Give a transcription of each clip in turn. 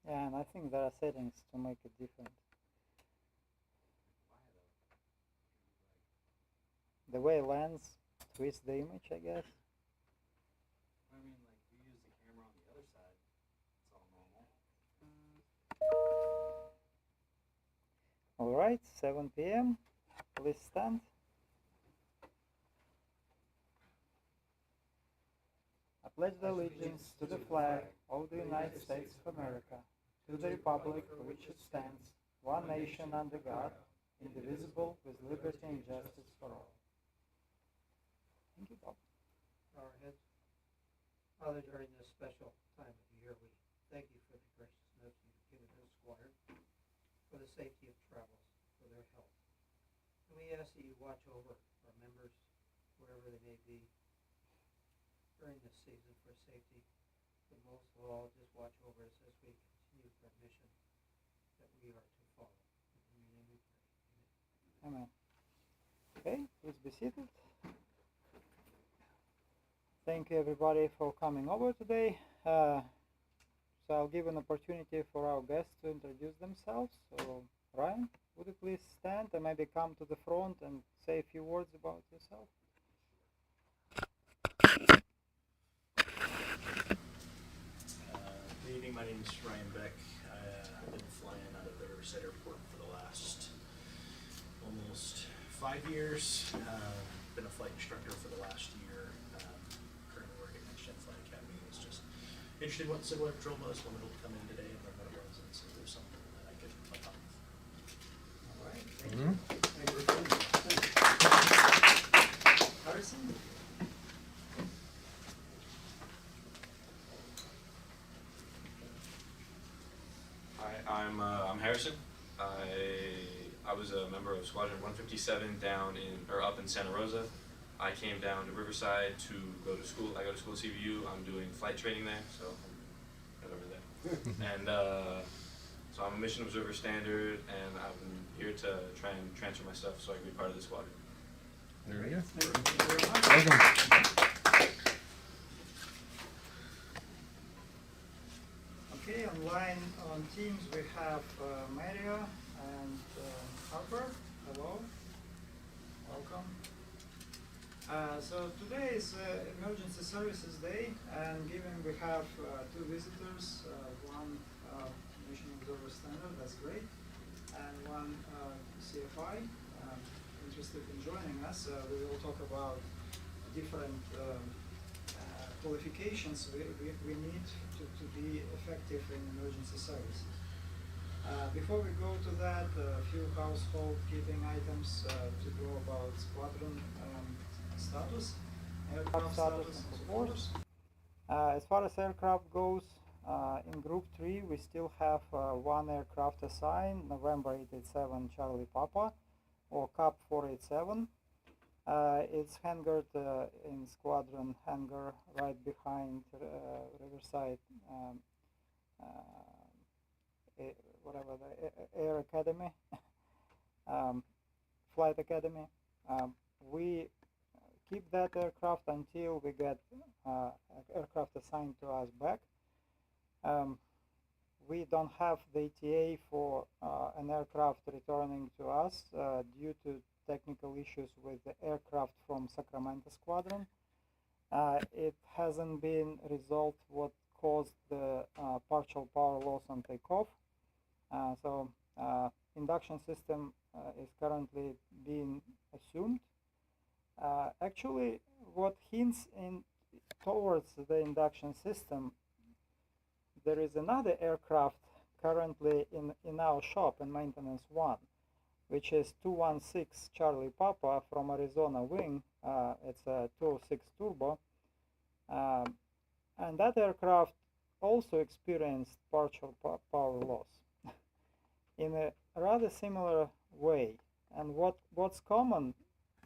Yeah, and I think there are settings to make it different. The way lens twists the image, I guess. I mean, like, you use the camera on the other side, it's all normal. Alright, 7 p.m. Please stand. I pledge allegiance to the flag of the United States of America, to the republic for which it stands, one nation under God, indivisible, with liberty and justice for all. Thank you, Bob. Our heads. Father, during this special time of the year, we thank you for the graciousness you've given to the Squadron, for the safety of travels, for their health. And we ask that you watch over our members, wherever they may be, during this season for safety, but most of all, just watch over us as we continue with our mission that we are to follow. In your name we pray. Amen. Amen. Okay, please be seated. Thank you everybody for coming over today. So I'll give an opportunity for our guests to introduce themselves. So Ryan, would you please stand and maybe come to the front and say a few words about yourself? Good evening, my name is Ryan Beck. I've been flying out of the Riverside Airport for the last almost 5 years. Been a flight instructor for the last year. Currently working at Next Gen Flight Academy. Was just interested in what civil air patrol was, wanted to come in today and learn what it was and see if there's something that I could help out with. All right, thank you. Thank you for coming. Harrison? Hi, I'm Harrison. I was a member of Squadron 157 up in Santa Rosa. I came down to Riverside to go to school. I go to school at CVU. I'm doing flight training there, so I'm over there. And so I'm a mission observer standard, and I'm here to try and transfer my stuff so I can be part of the squadron. There we go. Thank you very much. Welcome. Okay, online on Teams we have Maria and Harper. Hello, welcome. So today is Emergency Services Day, and given we have two visitors, one Mission Observer Standard, that's great, and one CFI interested in joining us. We will talk about different qualifications we need to be effective in emergency services. Before we go to that, a few housekeeping items to go about squadron status, aircraft status, and course. As far as aircraft goes, in Group 3 we still have one aircraft assigned, November 887 Charlie Papa, or CAP 487. It's hangared in Squadron hangar right behind Riverside, whatever the Air Academy, Flight Academy. We keep that aircraft until we get aircraft assigned to us back. We don't have the ETA for an aircraft returning to us due to technical issues with the aircraft from Sacramento Squadron. It hasn't been resolved what caused the partial power loss on takeoff. So induction system is currently being assumed. Actually, what hints towards the induction system, there is another aircraft currently in our shop in maintenance 1, which is 216 Charlie Papa from Arizona wing. It's a 206 turbo, and that aircraft also experienced partial power loss in a rather similar way. And what's common,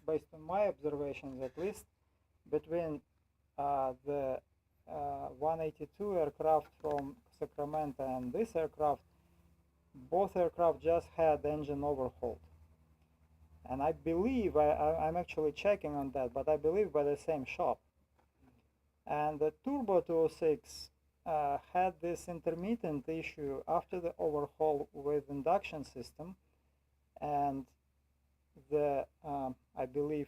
based on my observations at least, between the 182 aircraft from Sacramento and this aircraft, both aircraft just had engine overhauled. And I believe, I'm actually checking on that, but I believe by the same shop. And the Turbo 206 had this intermittent issue after the overhaul with induction system, and the I believe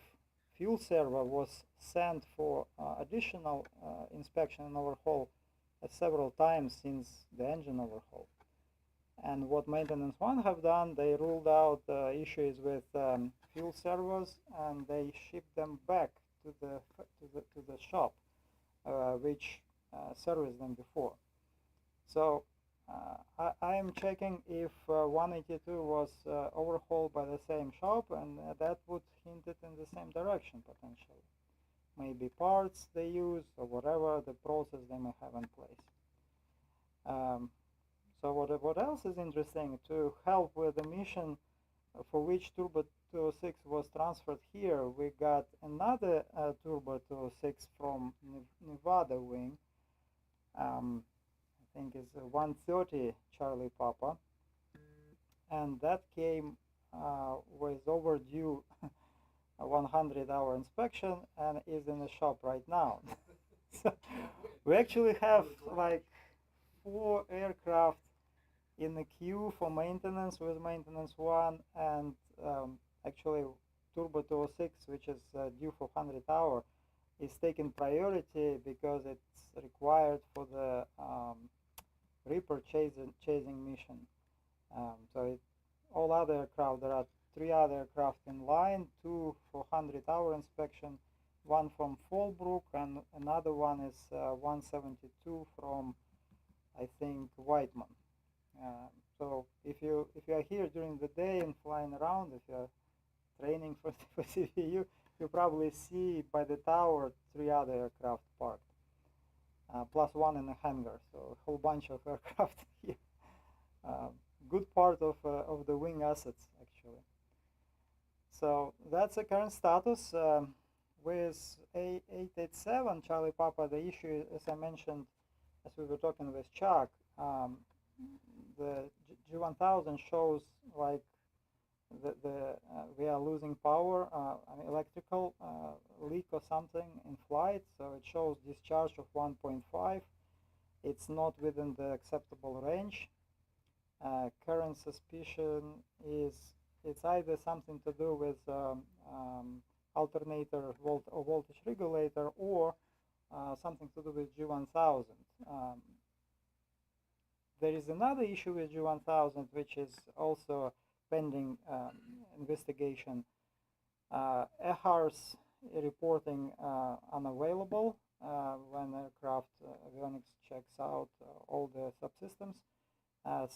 fuel server was sent for additional inspection and overhaul several times since the engine overhaul. And what maintenance one have done, they ruled out issues with fuel servos, and they shipped them back to the shop, which serviced them before. So I am checking if 182 was overhauled by the same shop, and that would hint it in the same direction potentially. Maybe parts they use or whatever the process they may have in place. So what else is interesting to help with the mission for which Turbo 206 was transferred here, we got another Turbo 206 from Nevada wing. I think it's 130 Charlie Papa, and that came with overdue 100-hour inspection and is in the shop right now. So we actually have like 4 aircraft in the queue for maintenance with maintenance one, and actually Turbo 206, which is due for 100 hour, is taking priority because it's required for the Reaper chasing mission. So all other aircraft, there are 3 other aircraft in line, 2 for 100-hour inspection, 1 from Fallbrook, and another one is 172 from, I think, Whiteman. So if you are here during the day and flying around, if you're training for CPU, you probably see by the tower 3 other aircraft parked, plus 1 in the hangar. So a whole bunch of aircraft here. Good part of the wing assets actually. So that's the current status. With A887 Charlie Papa, the issue, as I mentioned, as we were talking with Chuck, the G1000 shows like we are losing power, an electrical leak or something in flight. So it shows discharge of 1.5. It's not within the acceptable range. Current suspicion is it's either something to do with alternator voltage regulator, or something to do with G1000. There is another issue with G1000 which is also pending investigation. EHARS reporting unavailable when aircraft avionics checks out all the subsystems.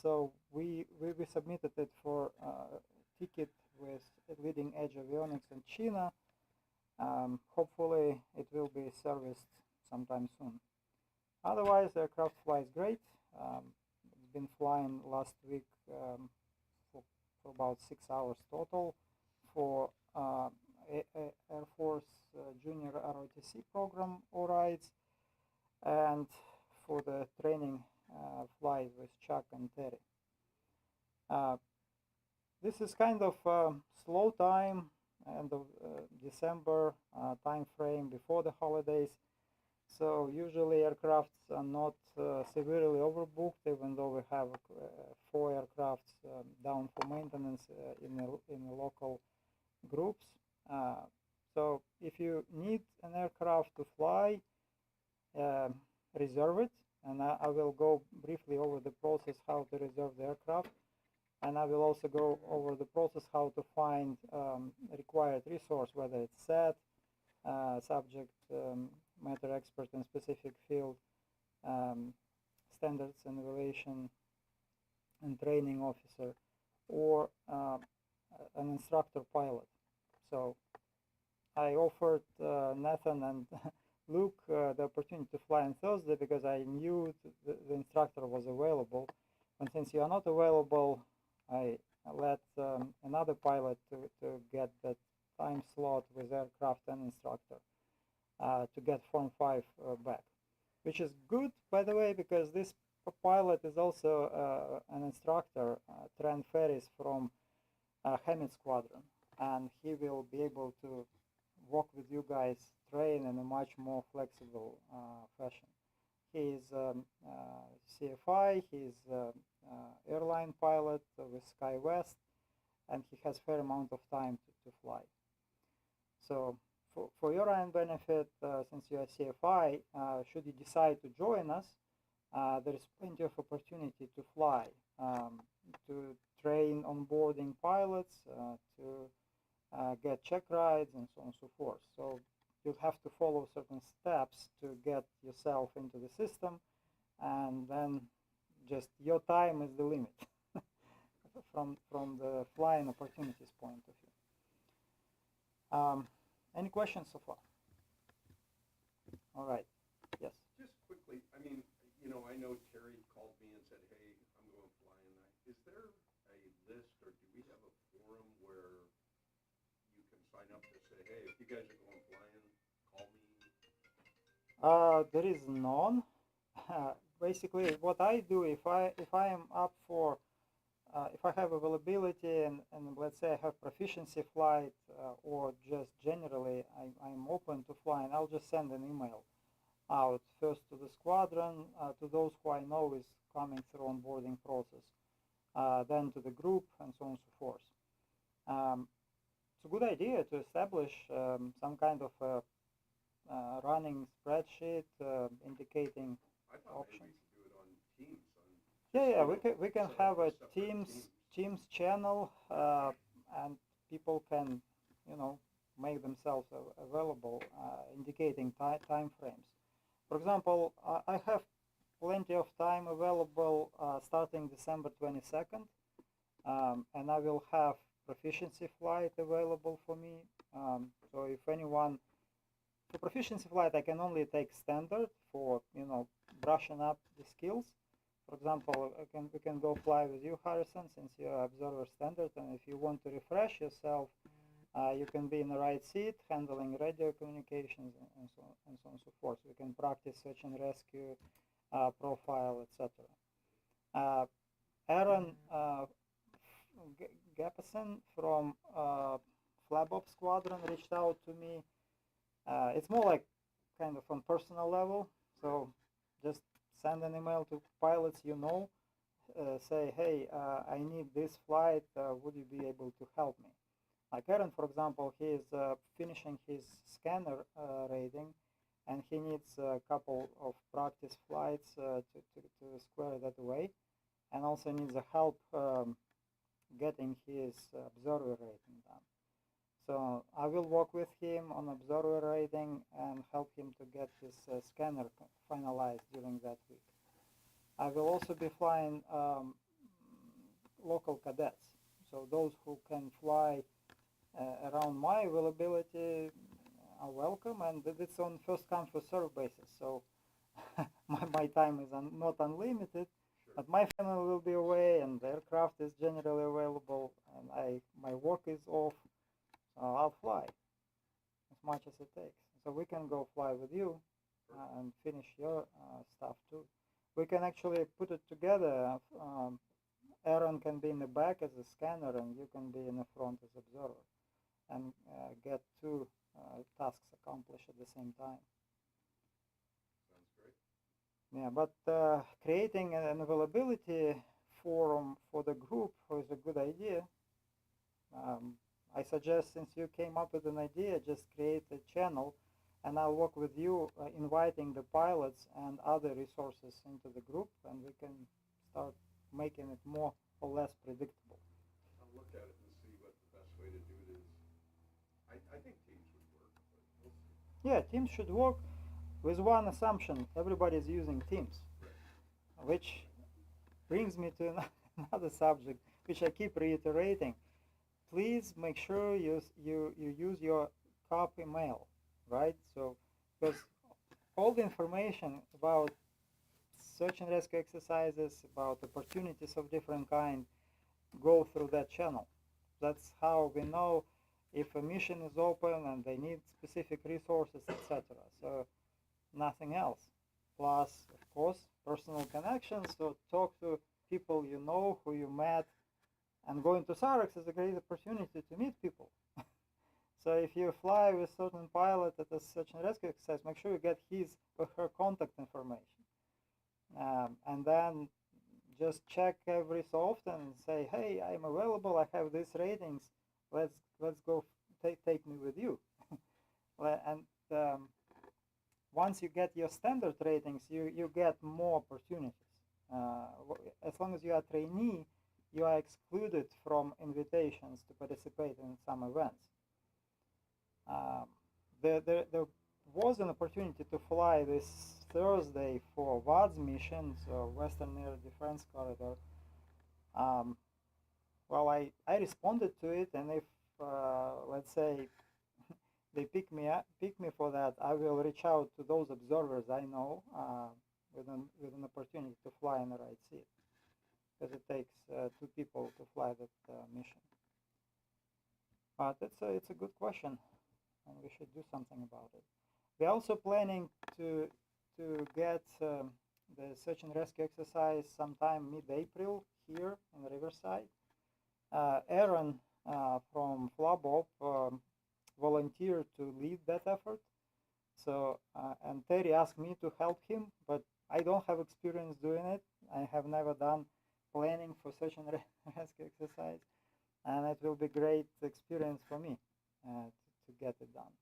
So we submitted it for ticket with leading edge avionics in China. Hopefully it will be serviced sometime soon. Otherwise, the aircraft flies great. It's been flying last week for about 6 hours total for Air Force Junior ROTC program or rides, and for the training flight with Chuck and Terry. This is kind of slow time, end of December time frame before the holidays. So usually aircrafts are not severely overbooked, even though we have 4 aircrafts down for maintenance in the local groups. So if you need an aircraft to fly, reserve it, and I will go briefly over the process how to reserve the aircraft, and I will also go over the process how to find required resource, whether it's SAT, subject matter expert in specific field, standards and evaluation and training officer, or an instructor pilot. So I offered Nathan and Luke the opportunity to fly on Thursday because I knew the instructor was available. And since you are not available, I let another pilot to get that time slot with aircraft and instructor to get Form 5 back, which is good, by the way, because this pilot is also an instructor, Trent Ferris from Hammett Squadron, and he will be able to walk with you guys, train in a much more flexible fashion. He is CFI, he's airline pilot with SkyWest, and he has fair amount of time to fly. So for your own benefit, since you are CFI, should you decide to join us, there is plenty of opportunity to fly, to train onboarding pilots, to get check rides, and so on and so forth. So you'll have to follow certain steps to get yourself into the system, and then just your time is the limit from the flying opportunities point of view. Any questions so far? All right. Yes. Just quickly, I mean, you know, I know Terry called me and said, hey, I'm going flying. Is there a list, or do we have a forum where you can sign up to say, hey, if you guys are going flying, call me? There is none. Basically, what I do, if I am up for, if I have availability and let's say I have proficiency flight, or just generally I'm open to flying, I'll just send an email out first to the squadron, to those who I know is coming through onboarding process, then to the group, and so on and so forth. It's a good idea to establish some kind of running spreadsheet indicating I thought options. maybe we could do it on Teams. Yeah, we can set have up a separate Teams channel, and people can, you know, make themselves available, indicating time frames. For example, I have plenty of time available starting December 22nd, and I will have proficiency flight available for me. So if anyone, for proficiency flight, I can only take standard for, you know, brushing up the skills. For example, we can go fly with you, Harrison, since you're observer standard, and if you want to refresh yourself, you can be in the right seat, handling radio communications, and so on and so forth. We can practice search and rescue, profile, etc. Aaron Gapison from Flabop Squadron reached out to me. It's more like kind of on personal level, so just send an email to pilots you know, say, hey, I need this flight, would you be able to help me? Like Aaron, for example, he is finishing his scanner rating, and he needs a couple of practice flights to square that away, and also needs a help getting his observer rating done. So I will work with him on observer rating and help him to get his scanner finalized during that week. I will also be flying local cadets, so those who can fly around my availability are welcome, and it's on first come first serve basis. So my time is not unlimited, Sure. but my family will be away, and the aircraft is generally available, and my work is off. I'll fly as much as it takes. So we can go fly with you and finish your stuff too. We can actually put it together. Aaron can be in the back as a scanner, and you can be in the front as observer, and get two tasks accomplished at the same time. Sounds great. Yeah, but creating an availability forum for the group is a good idea. I suggest, since you came up with an idea, just create a channel, and I'll work with you inviting the pilots and other resources into the group, and we can start making it more or less predictable. I'll look at it and see what the best way to do it is. I think Teams would work, but we'll see. Yeah, Teams should work with one assumption: everybody's using Teams, which brings me to another subject, which I keep reiterating. Please make sure you use your copy mail, right? So, because all the information about search and rescue exercises, about opportunities of different kind, go through that channel. That's how we know if a mission is open and they need specific resources, etc. So nothing else. Plus, of course, personal connections. So talk to people you know, who you met. And going to SAREX is a great opportunity to meet people. So if you fly with certain pilot at a search and rescue exercise, make sure you get his or her contact information. and then just check every so often and say, hey, I'm available, I have these ratings, let's go, take me with you. And once you get your standard ratings, you get more opportunities. As long as you are a trainee, you are excluded from invitations to participate in some events. There was an opportunity to fly this Thursday for WADS mission, so Western Air Defense Corridor. Well, I responded to it, and if let's say they pick me for that, I will reach out to those observers I know with an opportunity to fly in the right seat, because it takes 2 people to fly that mission. But it's a good question, and we should do something about it. We're also planning to get the search and rescue exercise sometime mid-April here in Riverside. Aaron from FLABOP volunteered to lead that effort. So, and Terry asked me to help him, but I don't have experience doing it. I have never done planning for search and rescue exercise, and it will be great experience for me to get it done.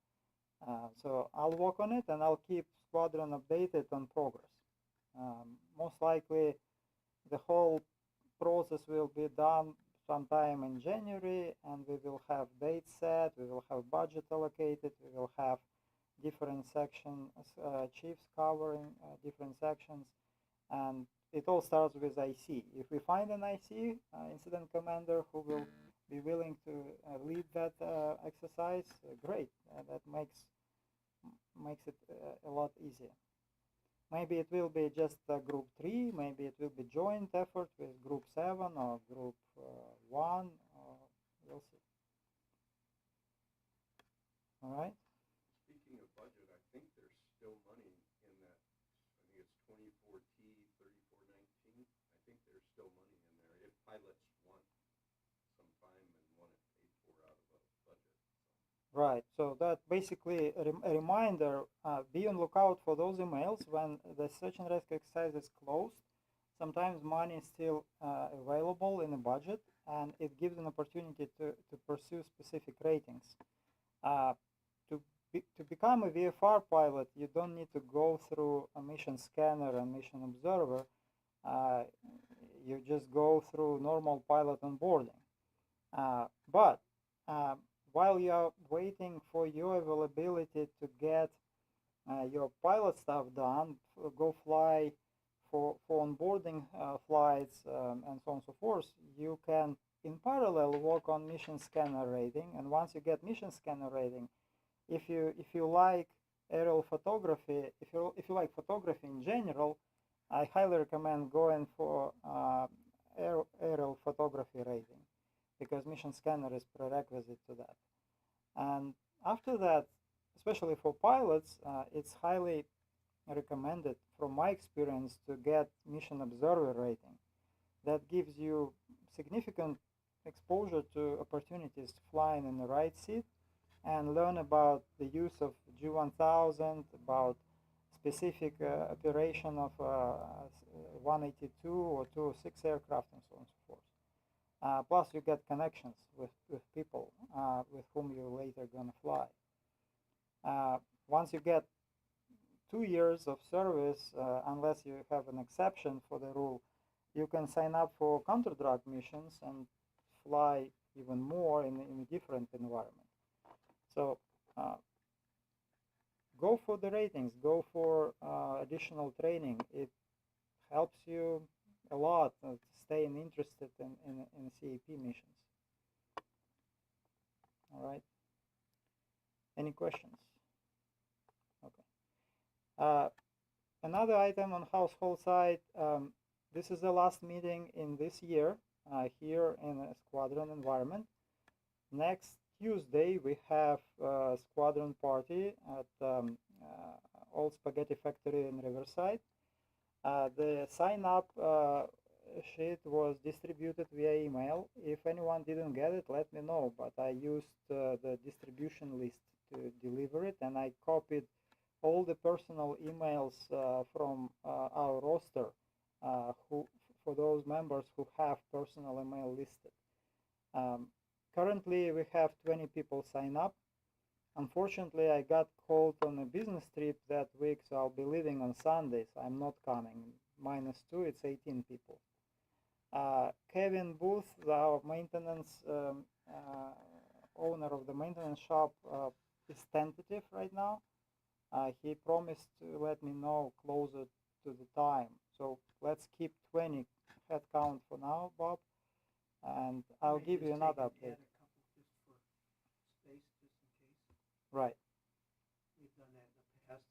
So I'll work on it, and I'll keep Squadron updated on progress. Most likely, the whole process will be done sometime in January, and we will have dates set, we will have budget allocated, we will have different sections, chiefs covering different sections, and it all starts with IC. If we find an IC, incident commander, who will be willing to lead that exercise, great. That makes it a lot easier. Maybe it will be just group 3, maybe it will be joint effort with group 7 or group 1, we'll see. All right. Speaking of budget, I think there's still money in that. I think it's 24T 3419. I think there's still money in there if pilots want some time and want it paid for out of a budget. Right. So that basically a reminder. Be on lookout for those emails when the search and rescue exercise is closed. Sometimes money is still available in the budget, and it gives an opportunity to pursue specific ratings. To become a VFR pilot, you don't need to go through a mission scanner and mission observer. You just go through normal pilot onboarding. But while you are waiting for your availability to get your pilot stuff done, go fly for onboarding flights and so on and so forth, you can in parallel work on mission scanner rating. And once you get mission scanner rating, if you like aerial photography, if you like photography in general, I highly recommend going for aerial photography rating, because mission scanner is prerequisite to that. And after that, especially for pilots, it's highly recommended, from my experience, to get mission observer rating. That gives you significant exposure to opportunities to flying in the right seat and learn about the use of G1000, about specific operation of 182 or 206 aircraft, and so on and so forth. Plus, you get connections with people with whom you're later going to fly. Once you get 2 years of service, unless you have an exception for the rule, you can sign up for counter-drug missions and fly even more in a different environment. So go for the ratings, go for additional training. It helps you a lot staying interested in CAP missions. All right. Any questions? Okay. Another item on household side. This is the last meeting in this year here in a Squadron environment. Next Tuesday we have a Squadron party at Old Spaghetti Factory in Riverside. The sign-up sheet was distributed via email. If anyone didn't get it, let me know, but I used the distribution list to deliver it, and I copied all the personal emails from our roster for those members who have personal email listed. Currently, we have 20 people sign up. Unfortunately, I got called on a business trip that week, so I'll be leaving on Sunday, so I'm not coming. -2, it's 18 people. Kevin Booth, our maintenance owner of the maintenance shop, is tentative right now. He promised to let me know closer to the time. So let's keep 20 head count for now, Bob, and I'll give you another update. Right. We've done that in the past,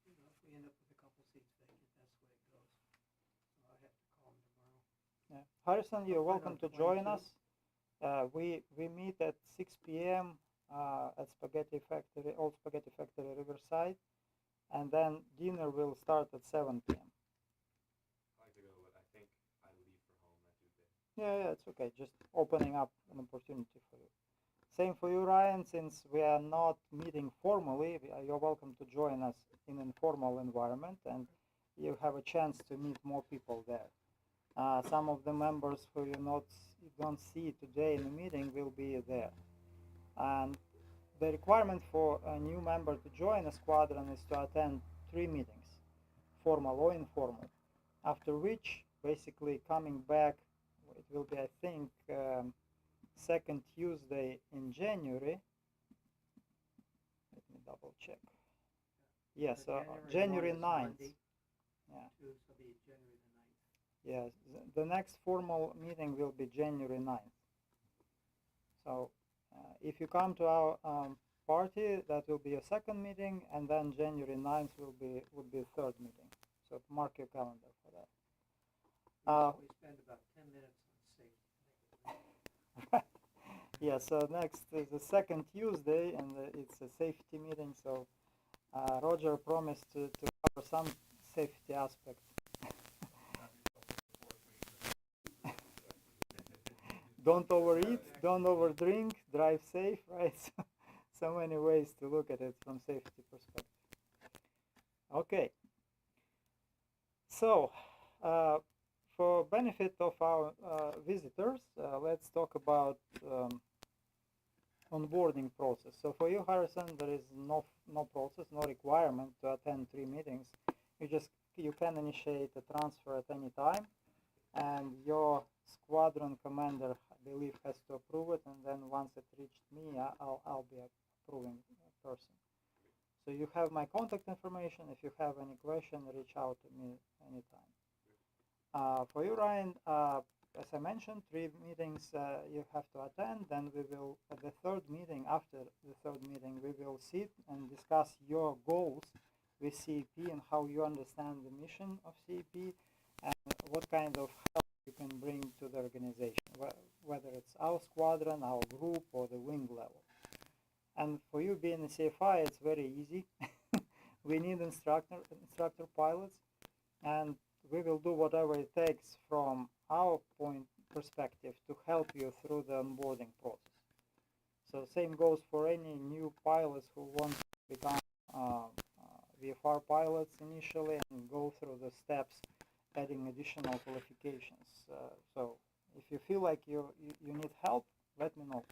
and if we end up with a couple seats vacant, that's the way it goes. So I have to call him tomorrow. Yeah. Harrison, you're I'll welcome to plan on join 22. us. We meet at 6 p.m. At Spaghetti Factory, Old Spaghetti Factory Riverside, and then dinner will start at 7 p.m. I like to go, but I think I leave for home that Tuesday. Yeah, it's okay. Just opening up an opportunity for you. Same for you, Ryan. Since we are not meeting formally, you're welcome to join us in an informal environment, and you have a chance to meet more people there. Some of the members who you don't see today in the meeting will be there. And the requirement for a new member to join a squadron is to attend 3 meetings, formal or informal. After which, basically coming back, it will be, I think, second Tuesday in January. Let me double check. Yes, January 9th. Monday, Yeah. so it'll be January the 9th. Yes, the next formal meeting will be January 9th. So if you come to our party, that will be a second meeting, and then January 9th would be a third meeting. So mark your calendar for that. We spend about 10 minutes on safety. Yeah, so next is the second Tuesday, and it's a safety meeting. So Roger promised to cover some safety aspects. Don't overeat, don't overdrink, drive safe, right? So many ways to look at it from safety perspective. Okay. So, for benefit of our visitors, let's talk about onboarding process. So for you, Harrison, there is no process, no requirement to attend 3 meetings. You can initiate a transfer at any time, and your squadron commander, I believe, has to approve it, and then once it reached me, I'll be approving person. So you have my contact information. If you have any question, reach out to me anytime. For you, Ryan, as I mentioned, 3 meetings you have to attend. Then we will, at the third meeting, after the third meeting, we will sit and discuss your goals with CEP and how you understand the mission of CEP and what kind of help you can bring to the organization, whether it's our squadron, our group, or the wing level. And for you being a CFI, it's very easy. We need instructor pilots, and we will do whatever it takes from our perspective to help you through the onboarding process. So same goes for any new pilots who want to become VFR pilots initially and go through the steps, adding additional qualifications. So if you feel like you need help, let me know.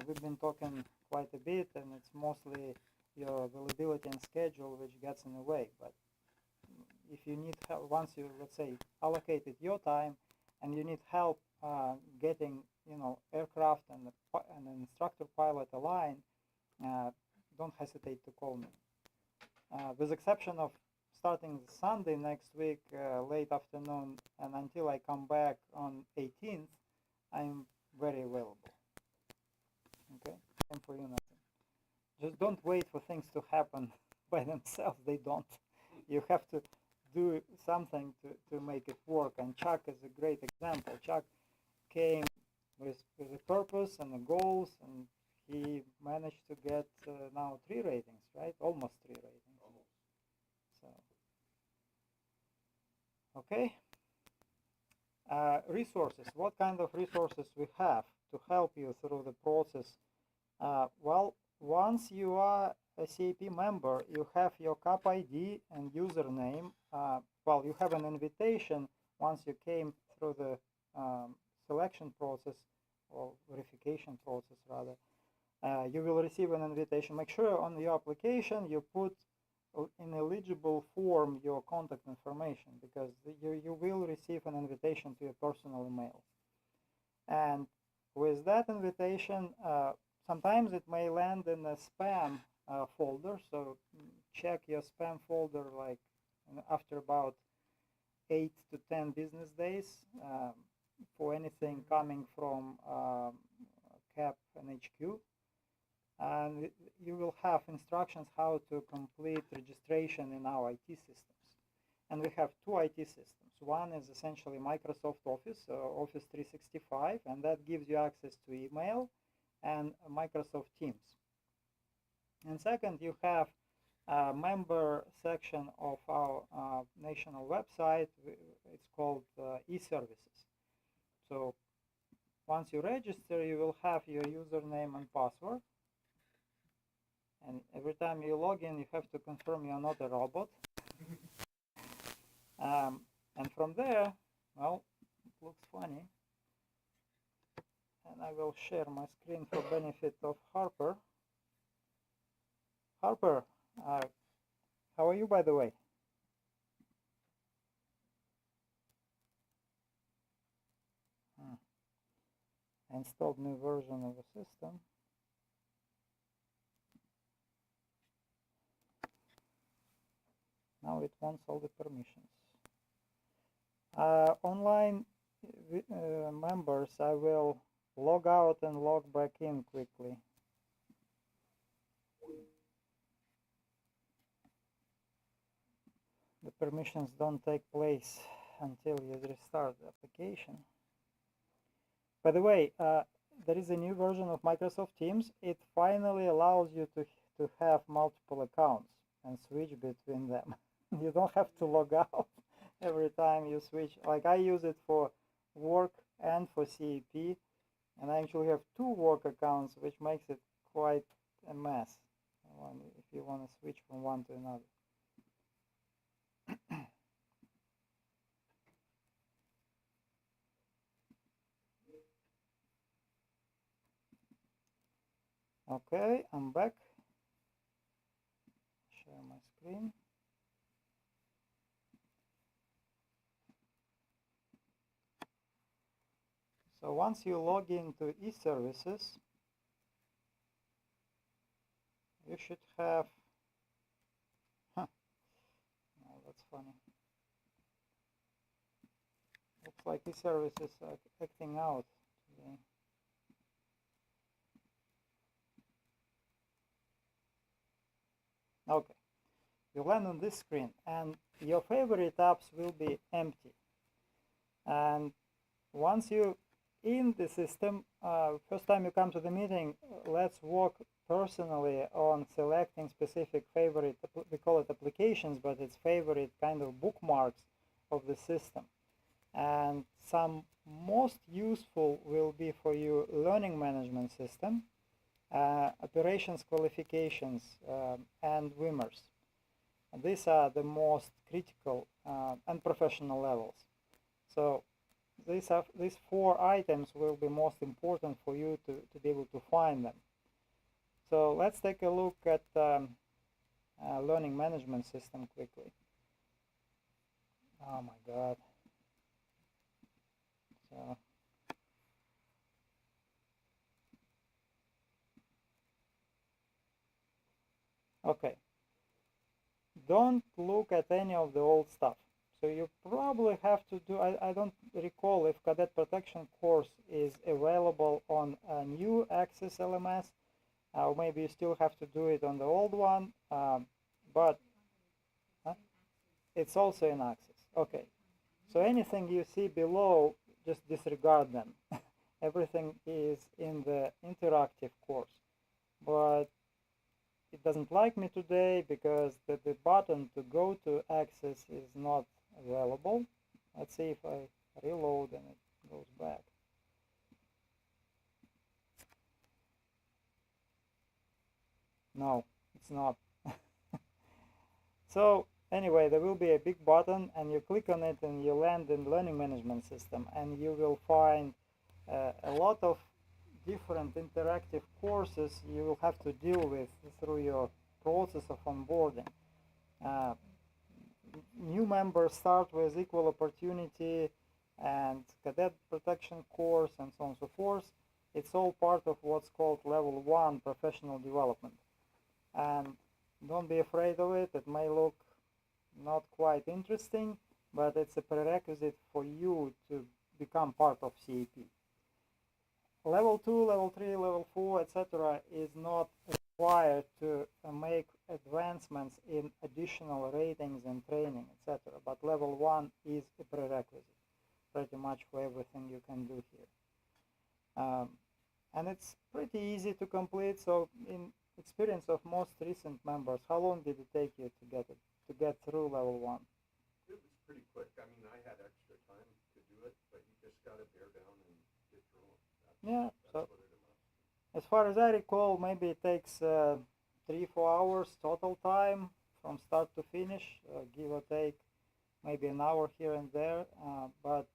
We've been talking quite a bit, and it's mostly your availability and schedule which gets in the way. But if you need help, once you, let's say, allocated your time and you need help getting, aircraft and an instructor pilot aligned, don't hesitate to call me. With exception of starting Sunday next week, late afternoon, and until I come back on 18th, I'm very available. Okay, and for you, nothing. Just don't wait for things to happen by themselves. They don't. You have to do something to make it work. And Chuck is a great example. Chuck came with a purpose and a goals, and he managed to get now 3 ratings, right? Almost 3 ratings. So, okay. Resources. What kind of resources we have to help you through the process? Well, once you are a CAP member, you have your CAP ID and username. Well, you have an invitation once you came through the selection process or verification process rather. You will receive an invitation. Make sure on your application you put in eligible form your contact information, because you will receive an invitation to your personal email. And with that invitation, sometimes it may land in a spam folder, so check your spam folder like after about 8 to 10 business days for anything coming from CAP and HQ. And you will have instructions how to complete registration in our IT systems. And we have two IT systems. One is essentially Microsoft Office, Office 365, and that gives you access to email and Microsoft Teams. And second, you have a member section of our national website. It's called e-services. So once you register, you will have your username and password. And every time you log in, you have to confirm you're not a robot. And from there, well, it looks funny. And I will share my screen for benefit of Harper. Harper, how are you, by the way? I installed new version of the system. Now it wants all the permissions. Online members, I will log out and log back in quickly. The permissions don't take place until you restart the application. By the way, there is a new version of Microsoft Teams. It finally allows you to have multiple accounts and switch between them. You don't have to log out every time you switch. Like I use it for work and for CAP, and I actually have two work accounts, which makes it quite a mess if you want to switch from one to another. Okay, I'm back. Share my screen. So once you log into e-services, you should have, no, that's funny. Looks like e-services are acting out today. Okay, you land on this screen and your favorite apps will be empty. And once you in the system, first time you come to the meeting, let's work personally on selecting specific favorite, we call it applications, but it's favorite kind of bookmarks of the system. And some most useful will be for you learning management system, operations qualifications, and WIMMers. These are the most critical and professional levels. So these four items will be most important for you to be able to find them. So let's take a look at learning management system quickly. Oh my God. So okay. Don't look at any of the old stuff. So you probably have to do, I don't recall if cadet protection course is available on a new Access LMS, or maybe you still have to do it on the old one, but it's also in Access. Okay, so anything you see below, just disregard them. Everything is in the interactive course, but it doesn't like me today because the button to go to Access is not available. Let's see if I reload and it goes back. No, it's not. So anyway, there will be a big button, and you click on it and you land in learning management system, and you will find a lot of different interactive courses you will have to deal with through your process of onboarding. New members start with equal opportunity and cadet protection course and so on and so forth. It's all part of what's called level 1 professional development. And don't be afraid of it. It may look not quite interesting, but it's a prerequisite for you to become part of CAP. Level 2, level 3, level 4, etc. is not required to make advancements in additional ratings and training, etc. But level 1 is a prerequisite pretty much for everything you can do here. And it's pretty easy to complete. So in experience of most recent members, how long did it take you to get through level 1? It was pretty quick. I mean, I had extra time to do it, but you just got to bear down and get through it. That's So what it amounts to. as far as I recall, maybe it takes 3-4 hours total time from start to finish, give or take maybe an hour here and there, but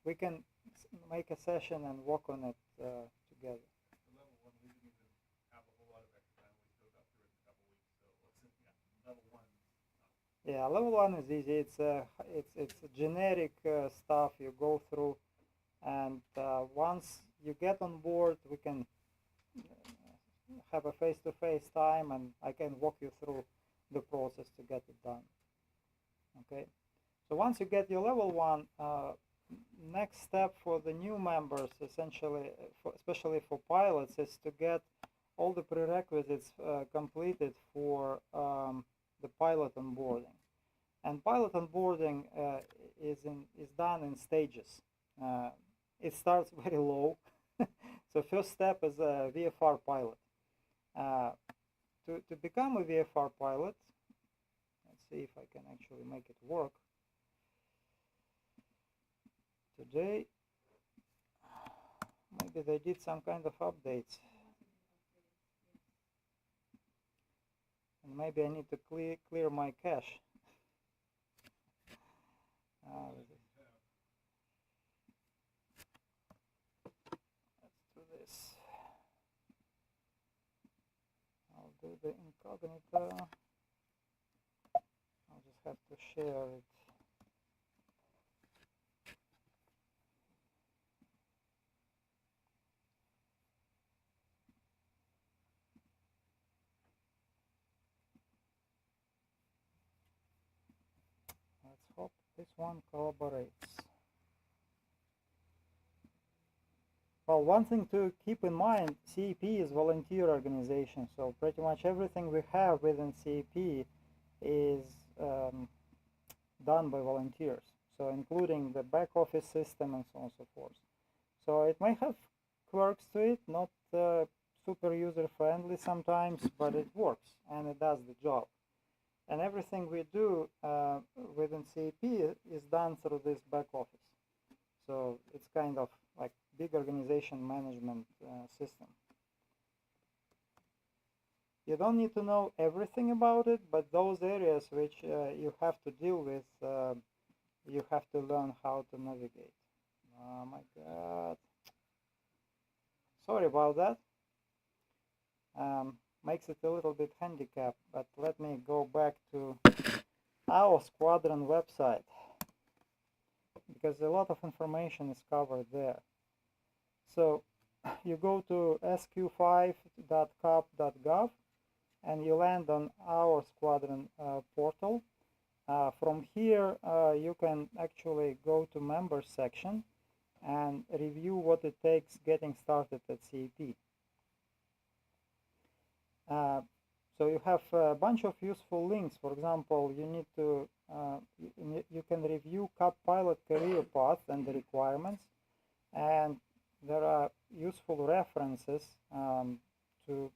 we can make a session and work on it together. Level 1, we didn't even have a whole lot of extra time. We still got through it in a couple weeks. So level 1. Yeah, level 1 is easy. It's generic stuff you go through, and once you get on board, we can have a face-to-face time, and I can walk you through the process to get it done. Okay, so once you get your level 1, next step for the new members, essentially, especially for pilots, is to get all the prerequisites completed for the pilot onboarding. And pilot onboarding is done in stages. It starts very low. So first step is a VFR pilot. To become a VFR pilot, let's see if I can actually make it work. Today, maybe they did some kind of updates. And maybe I need to clear my cache. Let's do this. I'll do the incognito. I'll just have to share it. Let's hope this one collaborates. Well, one thing to keep in mind, CAP is volunteer organization, so pretty much everything we have within CAP is done by volunteers, so including the back office system and so on and so forth. So it may have quirks to it, not super user friendly sometimes, but it works and it does the job. And everything we do within CAP is done through this back office. So it's kind of like big organization management system. You don't need to know everything about it, but those areas which you have to deal with, you have to learn how to navigate. Oh my God. Sorry about that. Makes it a little bit handicapped, but let me go back to our Squadron website, because a lot of information is covered there. So you go to sq5.cap.gov and you land on our Squadron portal. From here you can actually go to members section and review what it takes getting started at CAP. So you have a bunch of useful links. For example, you need to you can review CAP pilot career path and the requirements, and there are useful references to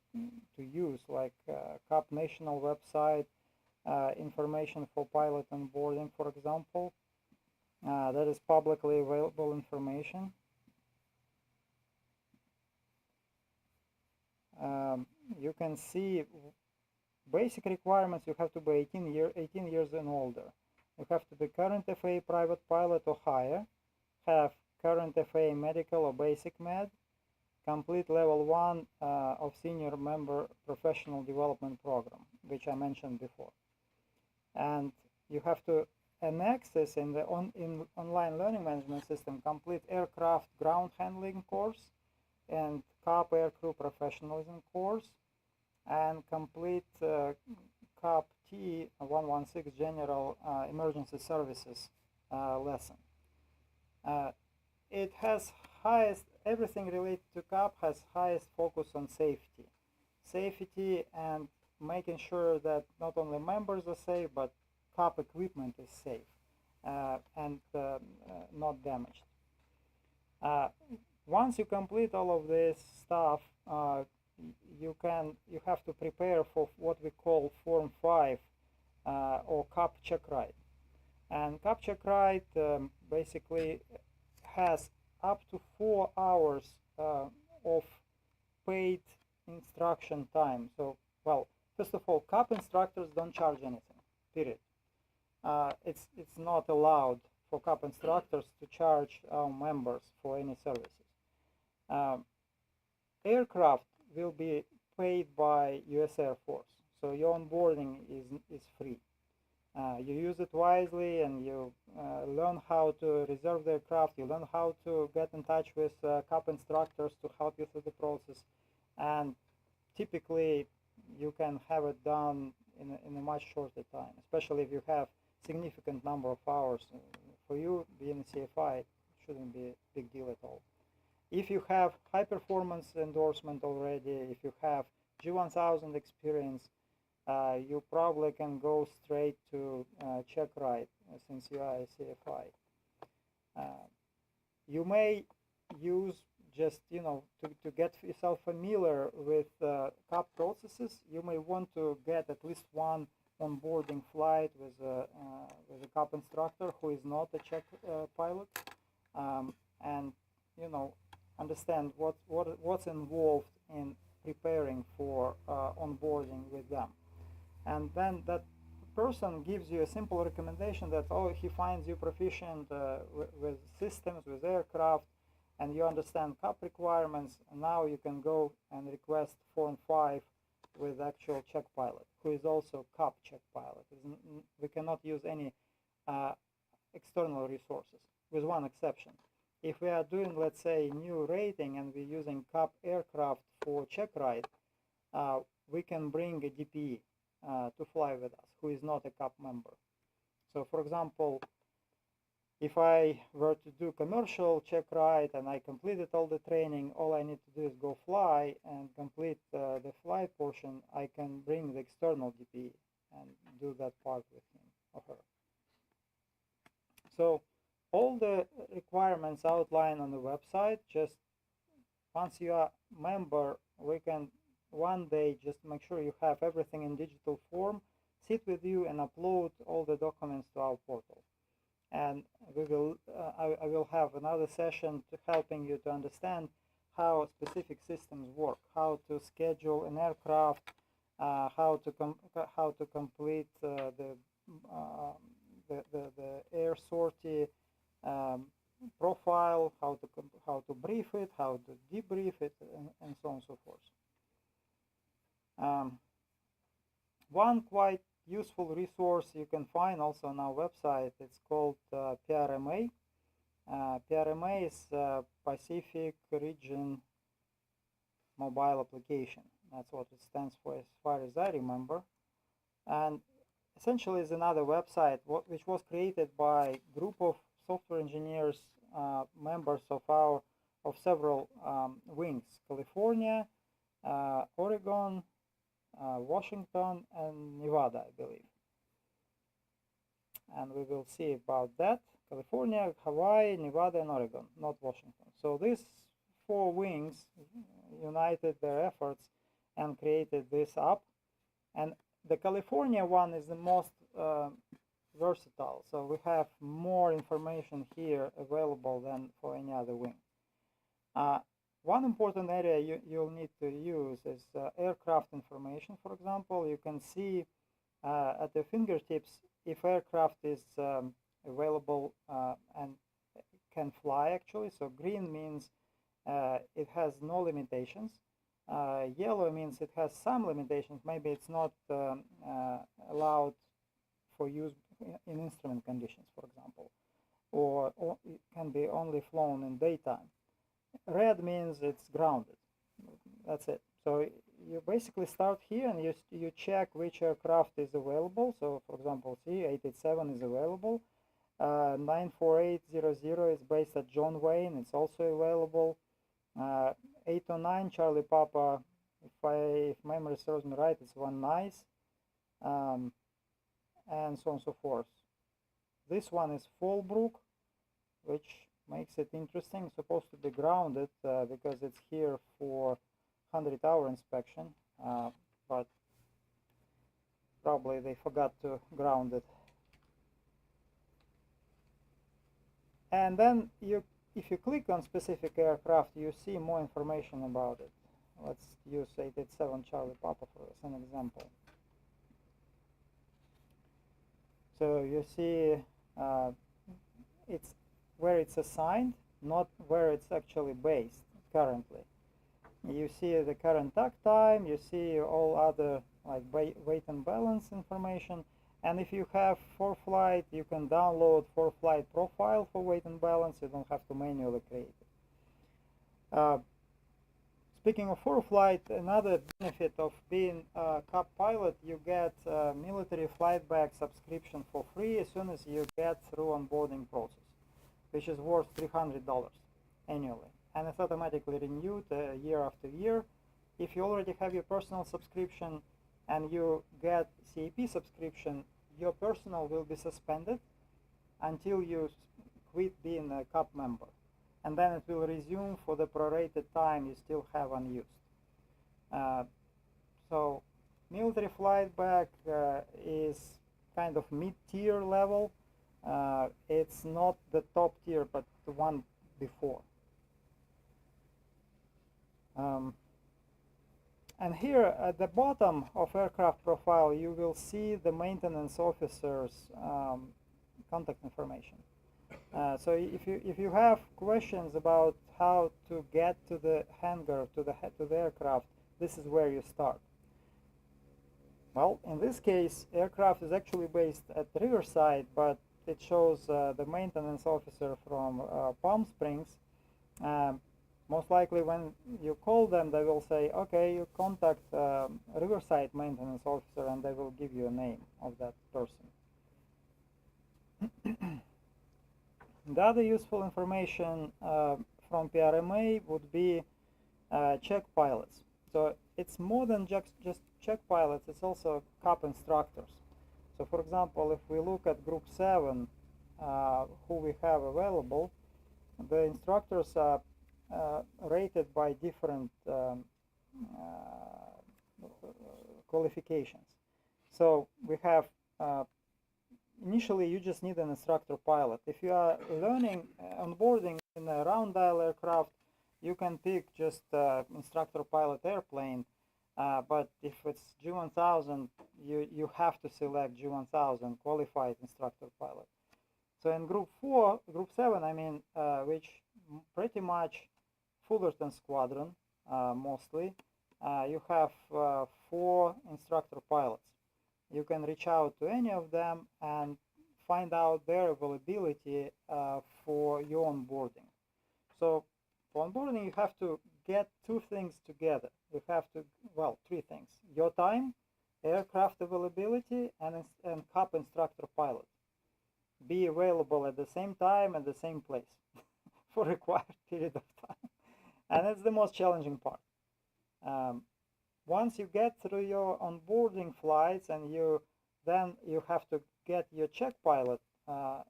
use, like CAP national website, information for pilot onboarding, for example. That is publicly available information. you can see basic requirements. You have to be 18 years and older. You have to be current FA private pilot or higher, have current FA medical or basic med, complete level 1 of senior member professional development program, which I mentioned before. And you have to access in the online learning management system complete aircraft ground handling course and CAP aircrew professionalism course, and complete CAP T 116 general emergency services lesson. It has everything related to CAP has highest focus on safety and making sure that not only members are safe, but CAP equipment is safe and not damaged. Once you complete all of this stuff, you have to prepare for what we call Form 5 or CAP check ride. And CAP check ride basically has up to 4 hours of paid instruction time. So, well, first of all, CAP instructors don't charge anything, period. It's not allowed for CAP instructors to charge our members for any services. Aircraft will be paid by US Air Force, so your onboarding is free. You use it wisely, and you learn how to reserve the aircraft. You learn how to get in touch with CAP instructors to help you through the process, and typically you can have it done in a much shorter time, especially if you have significant number of hours. For you, being a CFI, it shouldn't be a big deal at all. If you have high performance endorsement already, if you have G1000 experience, you probably can go straight to check ride since you are a CFI. You may use just, to get yourself familiar with CAP processes, you may want to get at least one onboarding flight with a CAP instructor who is not a check pilot, and understand what's involved in preparing for onboarding with them. And then that person gives you a simple recommendation that, he finds you proficient with systems, with aircraft, and you understand CAP requirements. And now you can go and request Form 5 with actual check pilot, who is also CAP check pilot. We cannot use any external resources, with one exception. If we are doing, let's say, new rating and we're using CAP aircraft for check ride, we can bring a DPE to fly with us, who is not a CAP member. So, for example, if I were to do commercial check ride and I completed all the training, all I need to do is go fly and complete the flight portion, I can bring the external DPE and do that part with him or her. So all the requirements outlined on the website. Just once you are a member, we can one day just make sure you have everything in digital form, sit with you and upload all the documents to our portal. And we will, I will have another session to helping you to understand how specific systems work, how to schedule an aircraft, how to complete the air sortie profile, how to brief it, how to debrief it, and so on and so forth. One quite useful resource you can find also on our website, it's called PRMA. PRMA is Pacific Region Mobile Application. That's what it stands for as far as I remember. And essentially is another website which was created by a group of software engineers, members of several wings: California, Oregon, Washington, and Nevada, I believe. And we will see about that. California, Hawaii, Nevada, and Oregon, not Washington. So these 4 wings united their efforts and created this app. And the California one is the most versatile. So we have more information here available than for any other wing. one important area you'll need to use is aircraft information. For example, you can see at your fingertips if aircraft is available and can fly actually. So green means it has no limitations. Yellow means it has some limitations. Maybe it's not allowed for use in instrument conditions, for example, or it can be only flown in daytime. Red means it's grounded. That's it. So you basically start here and you check which aircraft is available. So for example, see 887 is available. 94800 is based at John Wayne. It's also available. 809 Charlie Papa, if memory serves me right, it's one nice, and so on and so forth. This one is Fallbrook, which makes it interesting. It's supposed to be grounded because it's here for 100-hour inspection, but probably they forgot to ground it. And then if you click on specific aircraft, you see more information about it. Let's use 887 Charlie Papa as an example. So you see it's where it's assigned, not where it's actually based currently. You see the current takt time, you see all other like weight and balance information. And if you have ForeFlight, you can download ForeFlight profile for weight and balance. You don't have to manually create it. Speaking of ForeFlight, another benefit of being a CUP pilot, you get a military flight bag subscription for free as soon as you get through onboarding process, which is worth $300 annually. And it's automatically renewed year after year. If you already have your personal subscription and you get CAP subscription, your personal will be suspended until you quit being a CUP member. And then it will resume for the prorated time you still have unused. So military flight bag is kind of mid-tier level. It's not the top tier, but the one before. And here at the bottom of aircraft profile, you will see the maintenance officer's contact information. So if you have questions about how to get to the hangar, to the aircraft, this is where you start. Well, in this case, aircraft is actually based at Riverside, but it shows the maintenance officer from Palm Springs. Most likely when you call them, they will say, okay, you contact Riverside maintenance officer, and they will give you a name of that person. The other useful information from PRMA would be check pilots. So it's more than just check pilots, it's also CUP instructors. So for example, if we look at Group 7, who we have available, the instructors are rated by different qualifications. So we have initially you just need an instructor pilot. If you are learning onboarding in a round dial aircraft, you can pick just instructor pilot airplane, but if it's G1000, you have to select G1000 qualified instructor pilot. So in Group 7, I mean, which pretty much Fullerton Squadron mostly, you have 4 instructor pilots. You can reach out to any of them and find out their availability for your onboarding. So for onboarding, you have to get 2 things together. You have to, well, 3 things: your time, aircraft availability, and CUP instructor pilot. Be available at the same time and the same place for required period of time. And it's the most challenging part. Once you get through your onboarding flights, and then you have to get your check pilot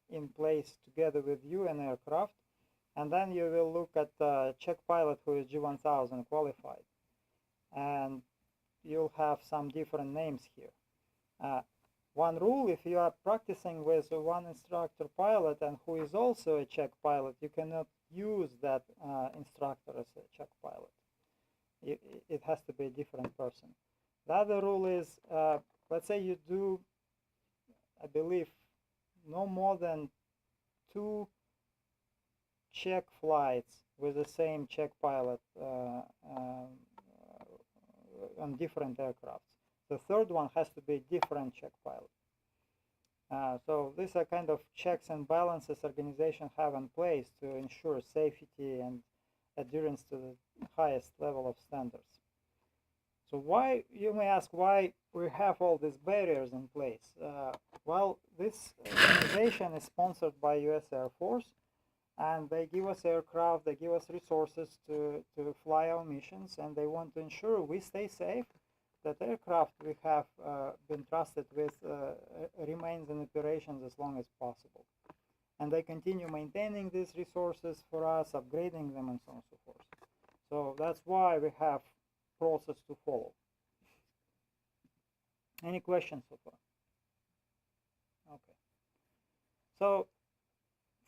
in place together with you and aircraft, and then you will look at check pilot who is G1000 qualified, and you'll have some different names here. one rule: if you are practicing with one instructor pilot and who is also a check pilot, you cannot use that instructor as a check pilot. It has to be a different person. The other rule is, let's say you do, I believe, no more than 2 check flights with the same check pilot on different aircrafts. The third one has to be a different check pilot. So these are kind of checks and balances organizations have in place to ensure safety and adherence to the highest level of standards. So why, you may ask, why we have all these barriers in place? Well, this organization is sponsored by US Air Force, and they give us aircraft, they give us resources to fly our missions, and they want to ensure we stay safe, that aircraft we have been trusted with remains in operations as long as possible. And they continue maintaining these resources for us, upgrading them, and so on and so forth. So that's why we have process to follow. Any questions so far? Okay. So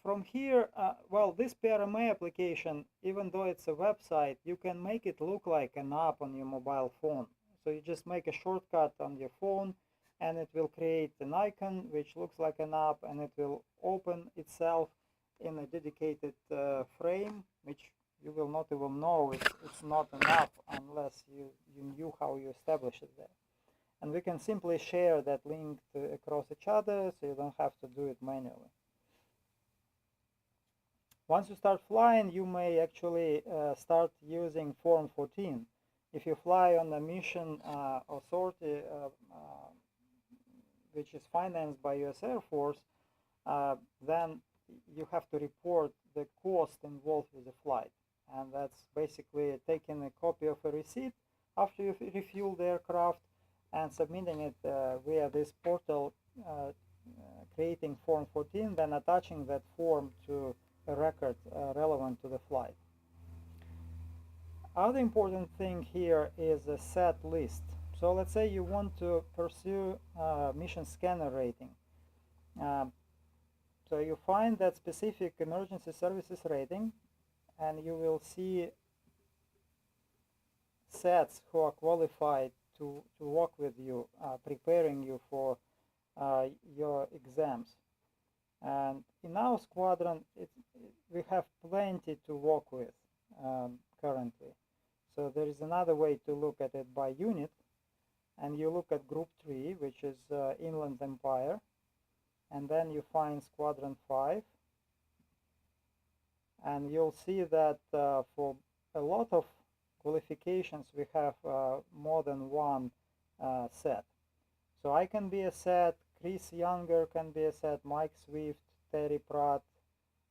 from here, well, this PRMA application, even though it's a website, you can make it look like an app on your mobile phone. So you just make a shortcut on your phone, and it will create an icon which looks like an app, and it will open itself in a dedicated frame, which you will not even know it's not an app unless you knew how you established it there. And we can simply share that link across each other, so you don't have to do it manually. Once you start flying, you may actually start using Form 14. If you fly on a mission or sortie which is financed by US Air Force, then you have to report the cost involved with the flight. And that's basically taking a copy of a receipt after you refuel the aircraft and submitting it via this portal, creating Form 14, then attaching that form to a record relevant to the flight. Other important thing here is a set list. So let's say you want to pursue mission scanner rating. So you find that specific emergency services rating, and you will see sets who are qualified to work with you, preparing you for your exams. And in our squadron, we have plenty to work with currently. So there is another way to look at it by unit, and you look at Group 3, which is Inland Empire, and then you find Squadron 5, and you'll see that for a lot of qualifications we have more than one set. So I can be a set, Chris Younger can be a set, Mike Swift, Terry Pratt.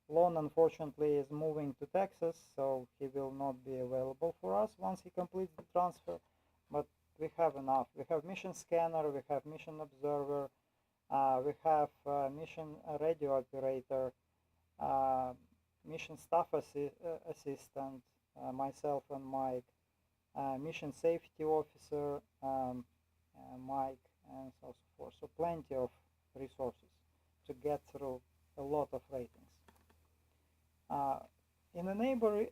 Lon, unfortunately, is moving to Texas, so he will not be available for us once he completes the transfer, but we have enough. We have mission scanner, we have mission observer, we have mission radio operator, mission staff assistant, myself and Mike, mission safety officer, Mike, and so forth. So plenty of resources to get through a lot of ratings. In the neighbor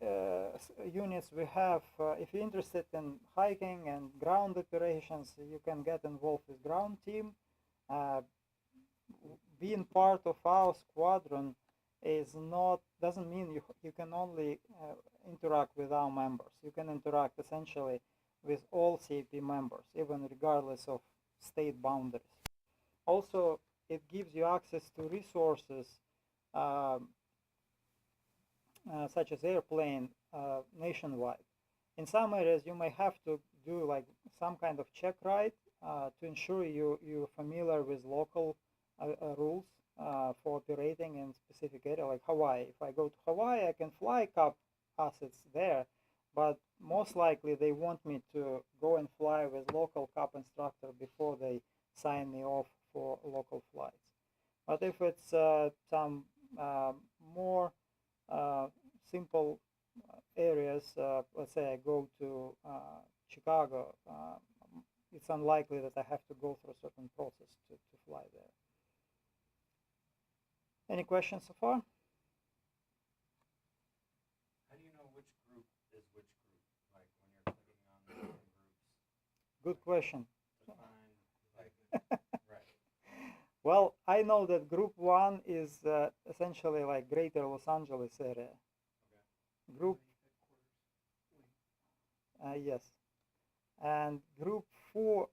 units we have, if you're interested in hiking and ground operations, you can get involved with ground team. Being part of our squadron doesn't mean you can only interact with our members. You can interact essentially with all CAP members, even regardless of state boundaries. Also, it gives you access to resources such as airplane nationwide. In some areas you may have to do like some kind of check ride to ensure you're familiar with local rules for operating in specific area, like Hawaii. If I go to Hawaii, I can fly CAP assets there, but most likely they want me to go and fly with local CAP instructor before they sign me off for local flights. But if it's some more simple areas, let's say I go to Chicago, it's unlikely that I have to go through a certain process to fly there. Any questions so far? How do you know which group is which group? Like when you're clicking on the different groups? Good question. To find, like, right. Well, I know that Group 1 is essentially like Greater Los Angeles area. Okay. Group, yes. And Group 4,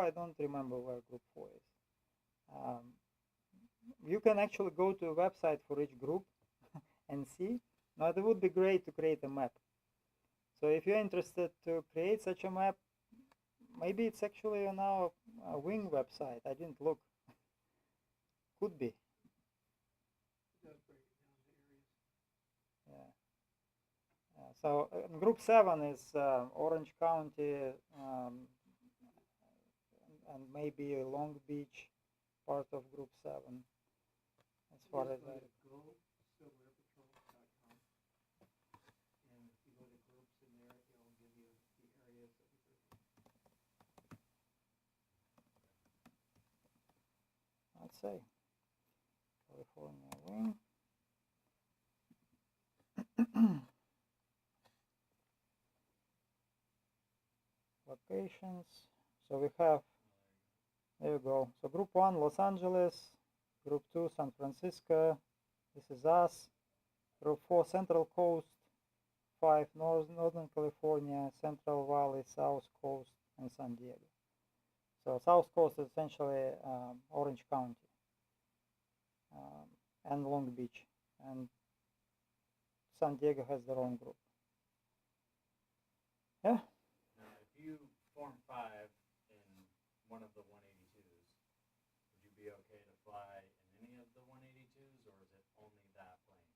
I don't remember where Group 4 is. You can actually go to a website for each group and see. Now, it would be great to create a map. So if you're interested to create such a map, maybe it's actually on our wing website. I didn't look. Could be. It does break it down into areas. Yeah. So Group 7 is Orange County and maybe Long Beach, part of Group 7. As far as I. GoSilverAirPatrol.com, and if you go to groups in there, it'll give you the areas that we group. Let's say California wing. Locations. So we have, there you go. So Group 1, Los Angeles. Group 2, San Francisco. This is us. Group 4, Central Coast. 5, Northern California, Central Valley, South Coast, and San Diego. So South Coast is essentially Orange County and Long Beach, and San Diego has their own group. Yeah. Now, if you form 5 in one of the 182s, would you be okay to fly in any of the 182s, or is it only that plane?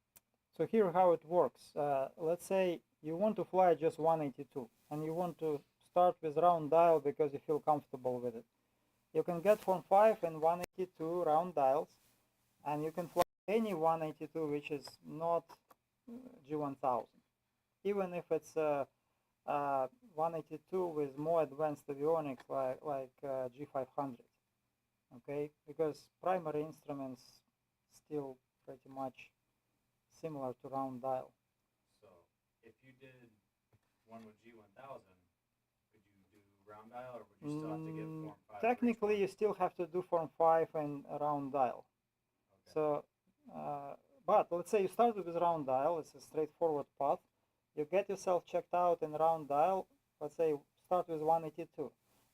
So here how it works. Let's say you want to fly just 182 and you want to start with round dial because you feel comfortable with it. You can get Form 5 and 182 round dials, and you can fly any 182 which is not G1000. Even if it's 182 with more advanced avionics like G500. Okay, because primary instruments still pretty much similar to round dial. So, if you did one with G1000, could you do round dial, or would you still have to give Form 5? Technically, you still have to do Form 5 and round dial. Okay. So, but let's say you started with round dial. It's a straightforward path. You get yourself checked out in round dial. Let's say start with 182.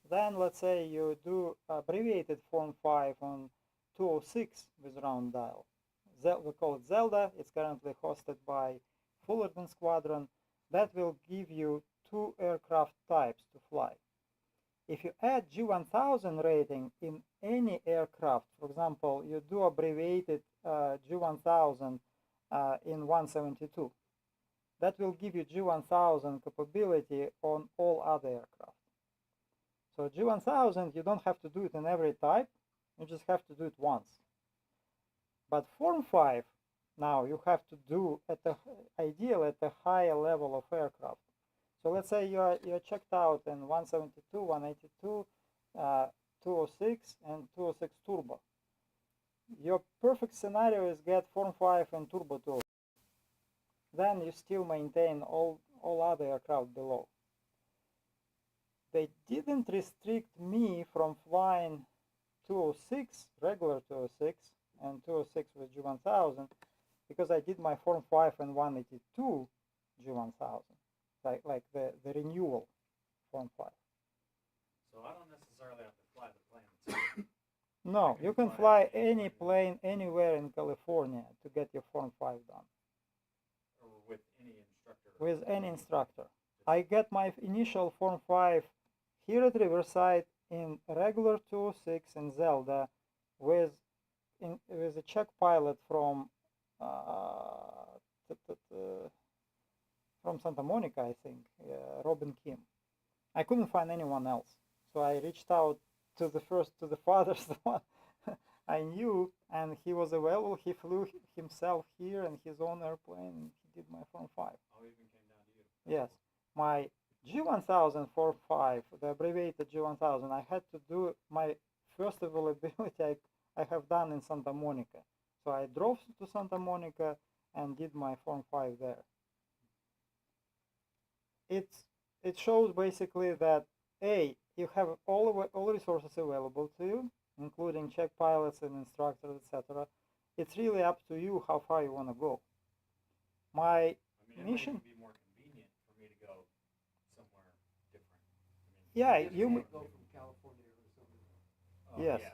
Then let's say you do abbreviated Form 5 on 206 with round dial. We call it Zelda. It's currently hosted by Fullerton Squadron. That will give you 2 aircraft types to fly. If you add G1000 rating in any aircraft, for example, you do abbreviated G1000 in 172, that will give you G1000 capability on all other aircraft. So G1000, you don't have to do it in every type, you just have to do it once. But Form 5, now you have to do ideally at a higher level of aircraft. So let's say you're checked out in 172, 182, 206, and 206 Turbo. Your perfect scenario is get Form 5 and Turbo 2. Then you still maintain all other aircraft below. They didn't restrict me from flying 206, regular 206, and 206 with G1000 because I did my Form 5 and 182 G1000, like the renewal Form 5. So I don't necessarily have to fly the plane itself. No, you can fly any plane anywhere in California to get your Form 5 done. Or with any instructor? With any instructor. I get my initial Form 5 here at Riverside in regular 206 in Zelda with a Czech pilot from Santa Monica, I think, Robin Kim. I couldn't find anyone else, so I reached out to the farthest one I knew, and he was available. He flew himself here in his own airplane, and he did my Form 5. Oh, even came down to you? Yes, my G1000 Form 5, the abbreviated G1000, I had to do my first availability I have done in Santa Monica. So I drove to Santa Monica and did my Form 5 there. It shows basically that A, you have all resources available to you, including check pilots and instructors, etc. It's really up to you how far you want to go. My I mean, it mission. might even be more convenient for me to go somewhere different. I mean, Yeah, You you can't go from California to Arizona Oh, Yes. Yeah.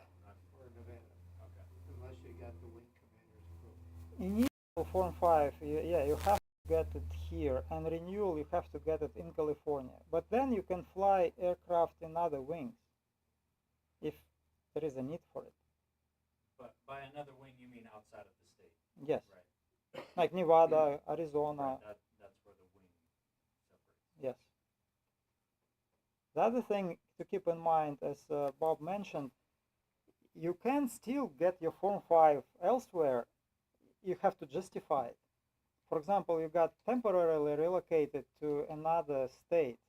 or Nevada Okay. unless you got the wing commander's approval. initial Form 5, you have to get it here, and renewal you have to get it in California. But then you can fly aircraft in other wings if there is a need for it. But by another wing, you mean outside of the state, Yes, right? like Nevada, Arizona. Right. That's where the wing separates. Yes. The other thing to keep in mind, as Bob mentioned, you can still get your Form 5 elsewhere. You have to justify it. For example, you got temporarily relocated to another state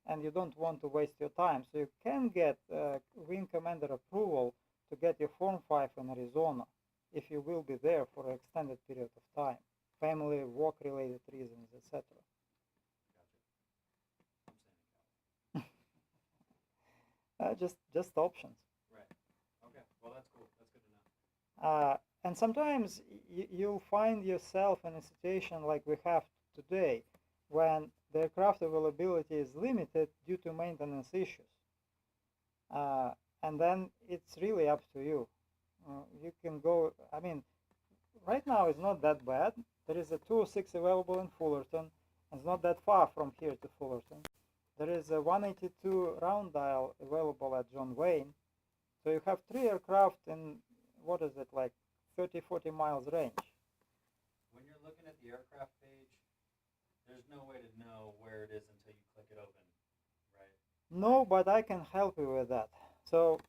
and you don't want to waste your time. So you can get wing commander approval to get your Form 5 in Arizona if you will be there for an extended period of time, family, work-related reasons, etc. Gotcha. I'm saying Just options. right. Okay. Well, that's cool. That's good to know. And sometimes you'll find yourself in a situation like we have today, when the aircraft availability is limited due to maintenance issues. And then it's really up to you. You can go, I mean, right now it's not that bad. There is a 206 available in Fullerton. It's not that far from here to Fullerton. There is a 182 round dial available at John Wayne. So you have 3 aircraft in, what is it, like 30-40 miles range. When you're looking at the aircraft page, there's no way to know where it is until you click it open, right? No, but I can help you with that. So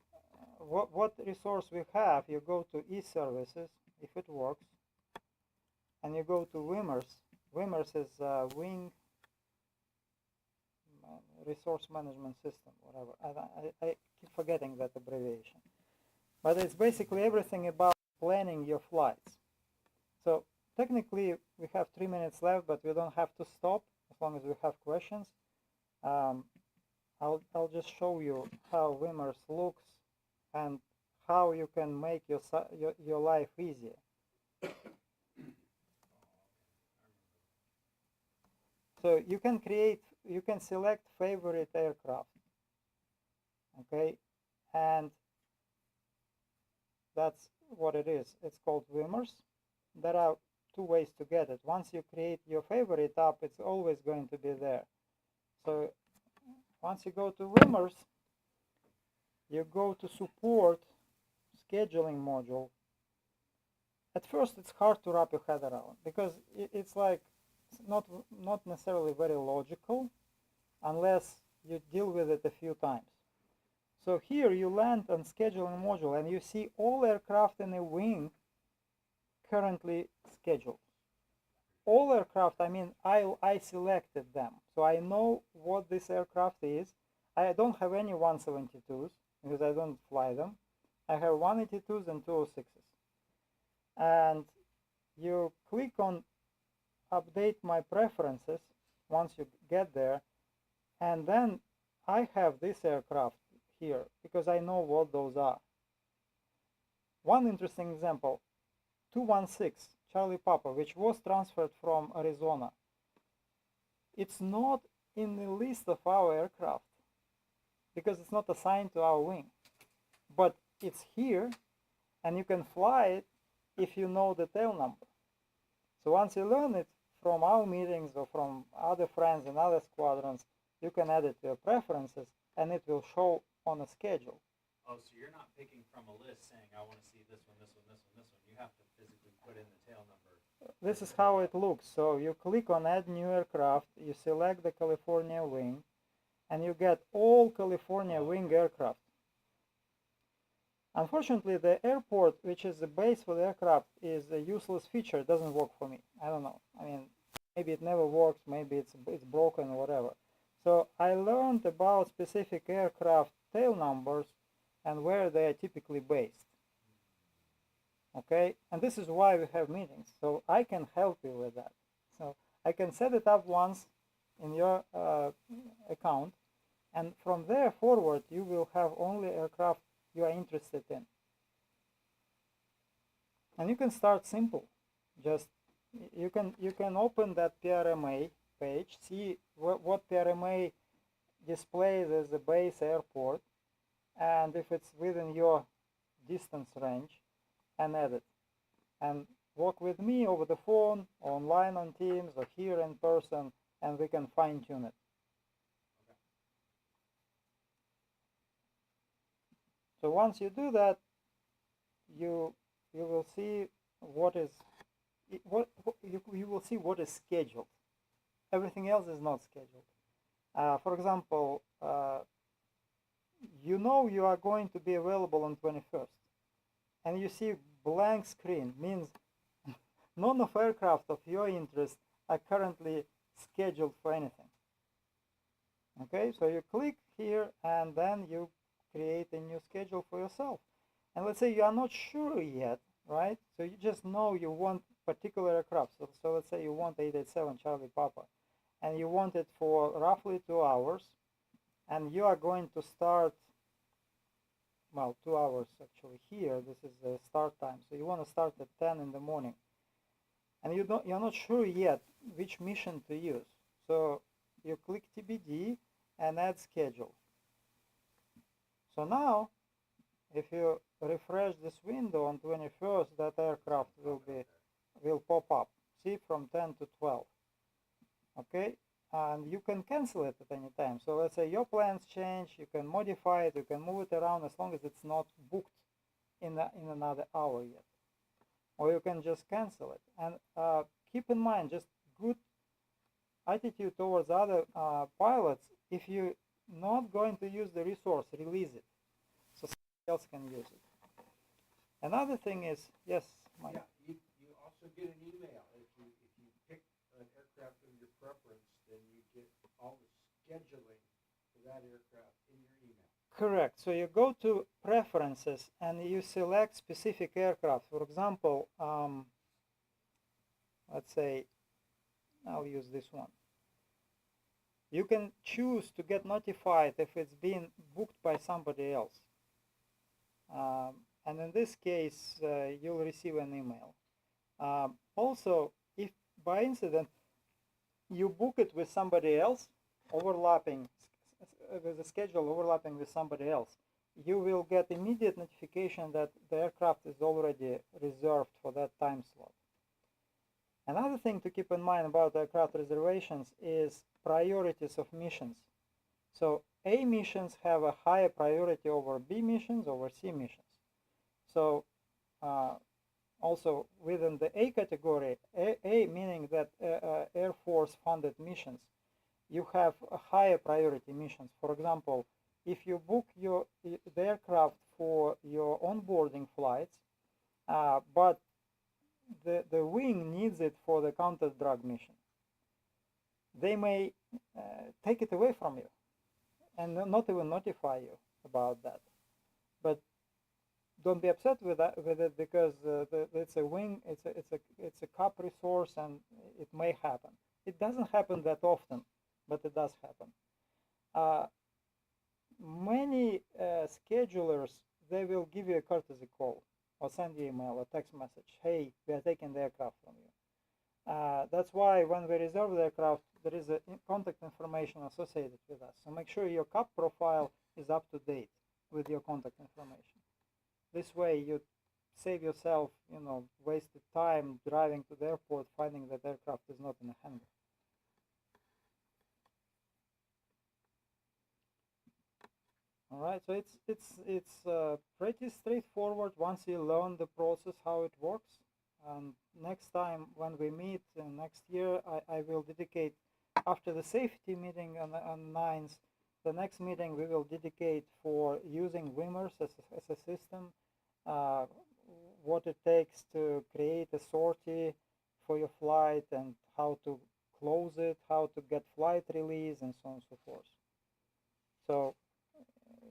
what resource we have, you go to e-services, if it works, and you go to WIMMERS. WIMMERS is Wing Resource Management System, whatever. I keep forgetting that abbreviation. But it's basically everything about planning your flights. So technically we have 3 minutes left, but we don't have to stop as long as we have questions. I'll just show you how WIMMERS looks and how you can make your life easier. So you can select favorite aircraft, okay, and that's what it is. It's called WIMMERS. There are 2 ways to get it. Once you create your favorite app, it's always going to be there. So once you go to WIMMERS, you go to support scheduling module. At first it's hard to wrap your head around because it's like not necessarily very logical unless you deal with it a few times. So here you land on scheduling module and you see all aircraft in a wing currently scheduled. All aircraft, I mean, I selected them, so I know what this aircraft is. I don't have any 172s because I don't fly them. I have 182s and 206s. And you click on update my preferences once you get there, and then I have this aircraft here because I know what those are. One interesting example, 216 Charlie Papa, which was transferred from Arizona. It's not in the list of our aircraft because it's not assigned to our wing, but it's here and you can fly it if you know the tail number. So once you learn it from our meetings or from other friends in other squadrons, you can add it to your preferences and it will show on a schedule. Oh, so you're not picking from a list saying, I want to see this one, this one, this one, this one. You have to physically put in the tail number. This is how it looks. So you click on add new aircraft, you select the California wing, and you get all California wing aircraft. Unfortunately, the airport, which is the base for the aircraft, is a useless feature. It doesn't work for me. I don't know. I mean, maybe it never works, maybe it's broken or whatever. So I learned about specific aircraft tail numbers and where they are typically based. Okay, and this is why we have meetings. So I can help you with that. So I can set it up once in your account, and from there forward you will have only aircraft you are interested in. And you can start simple. Just you can open that PRMA page, see what PRMA displays as a base airport, and if it's within your distance range, and add it. And work with me over the phone, online on Teams, or here in person, and we can fine-tune it. Okay. So once you do that, you will see what is you will see what is scheduled. Everything else is not scheduled. For example, you know you are going to be available on 21st, and you see blank screen, means none of aircraft of your interest are currently scheduled for anything. Okay, so you click here and then you create a new schedule for yourself. And let's say you are not sure yet, right? So you just know you want particular aircraft. So let's say you want 887 Charlie Papa, and you want it for roughly 2 hours, and you are going to start, well, 2 hours actually here. This is the start time. So you want to start at 10 in the morning, and you're not sure yet which mission to use. So you click TBD and add schedule. So now, if you refresh this window on 21st, that aircraft will pop up. See, from 10 to 12. Okay, and you can cancel it at any time. So let's say your plans change, you can modify it, you can move it around as long as it's not booked in another hour yet. Or you can just cancel it. And keep in mind, just good attitude towards other pilots. If you're not going to use the resource, release it so somebody else can use it. Another thing is, yes, Mike. Yeah, you also get an email. If you pick an aircraft of your preference, then you get all the scheduling for that aircraft in your email. Correct. So you go to preferences and you select specific aircraft. For example, let's say I'll use this one. You can choose to get notified if it's been booked by somebody else. And in this case, you'll receive an email. Also, if by incident you book it with somebody else, overlapping with the schedule overlapping with somebody else, you will get immediate notification that the aircraft is already reserved for that time slot. Another thing to keep in mind about aircraft reservations is priorities of missions. So A missions have a higher priority over B missions, over C missions. So also within the A category, A meaning that Air Force funded missions, you have a higher priority missions. For example, if you book the aircraft for your onboarding flights, but the wing needs it for the counter drug mission, they may take it away from you and not even notify you about that. But don't be upset with it because it's a wing, it's a CAP resource, and it may happen. It doesn't happen that often, but it does happen. Many schedulers, they will give you a courtesy call or send you email or text message. Hey, we are taking the aircraft from you. That's why when we reserve the aircraft, there is a contact information associated with us. So make sure your CAP profile is up to date with your contact information. This way you save yourself, wasted time driving to the airport, finding that aircraft is not in a hangar. All right, so it's pretty straightforward once you learn the process, how it works. And next time when we meet next year, I will dedicate, after the safety meeting on 9th, the next meeting we will dedicate for using Wimmers as a system, what it takes to create a sortie for your flight, and how to close it, how to get flight release, and so on and so forth. So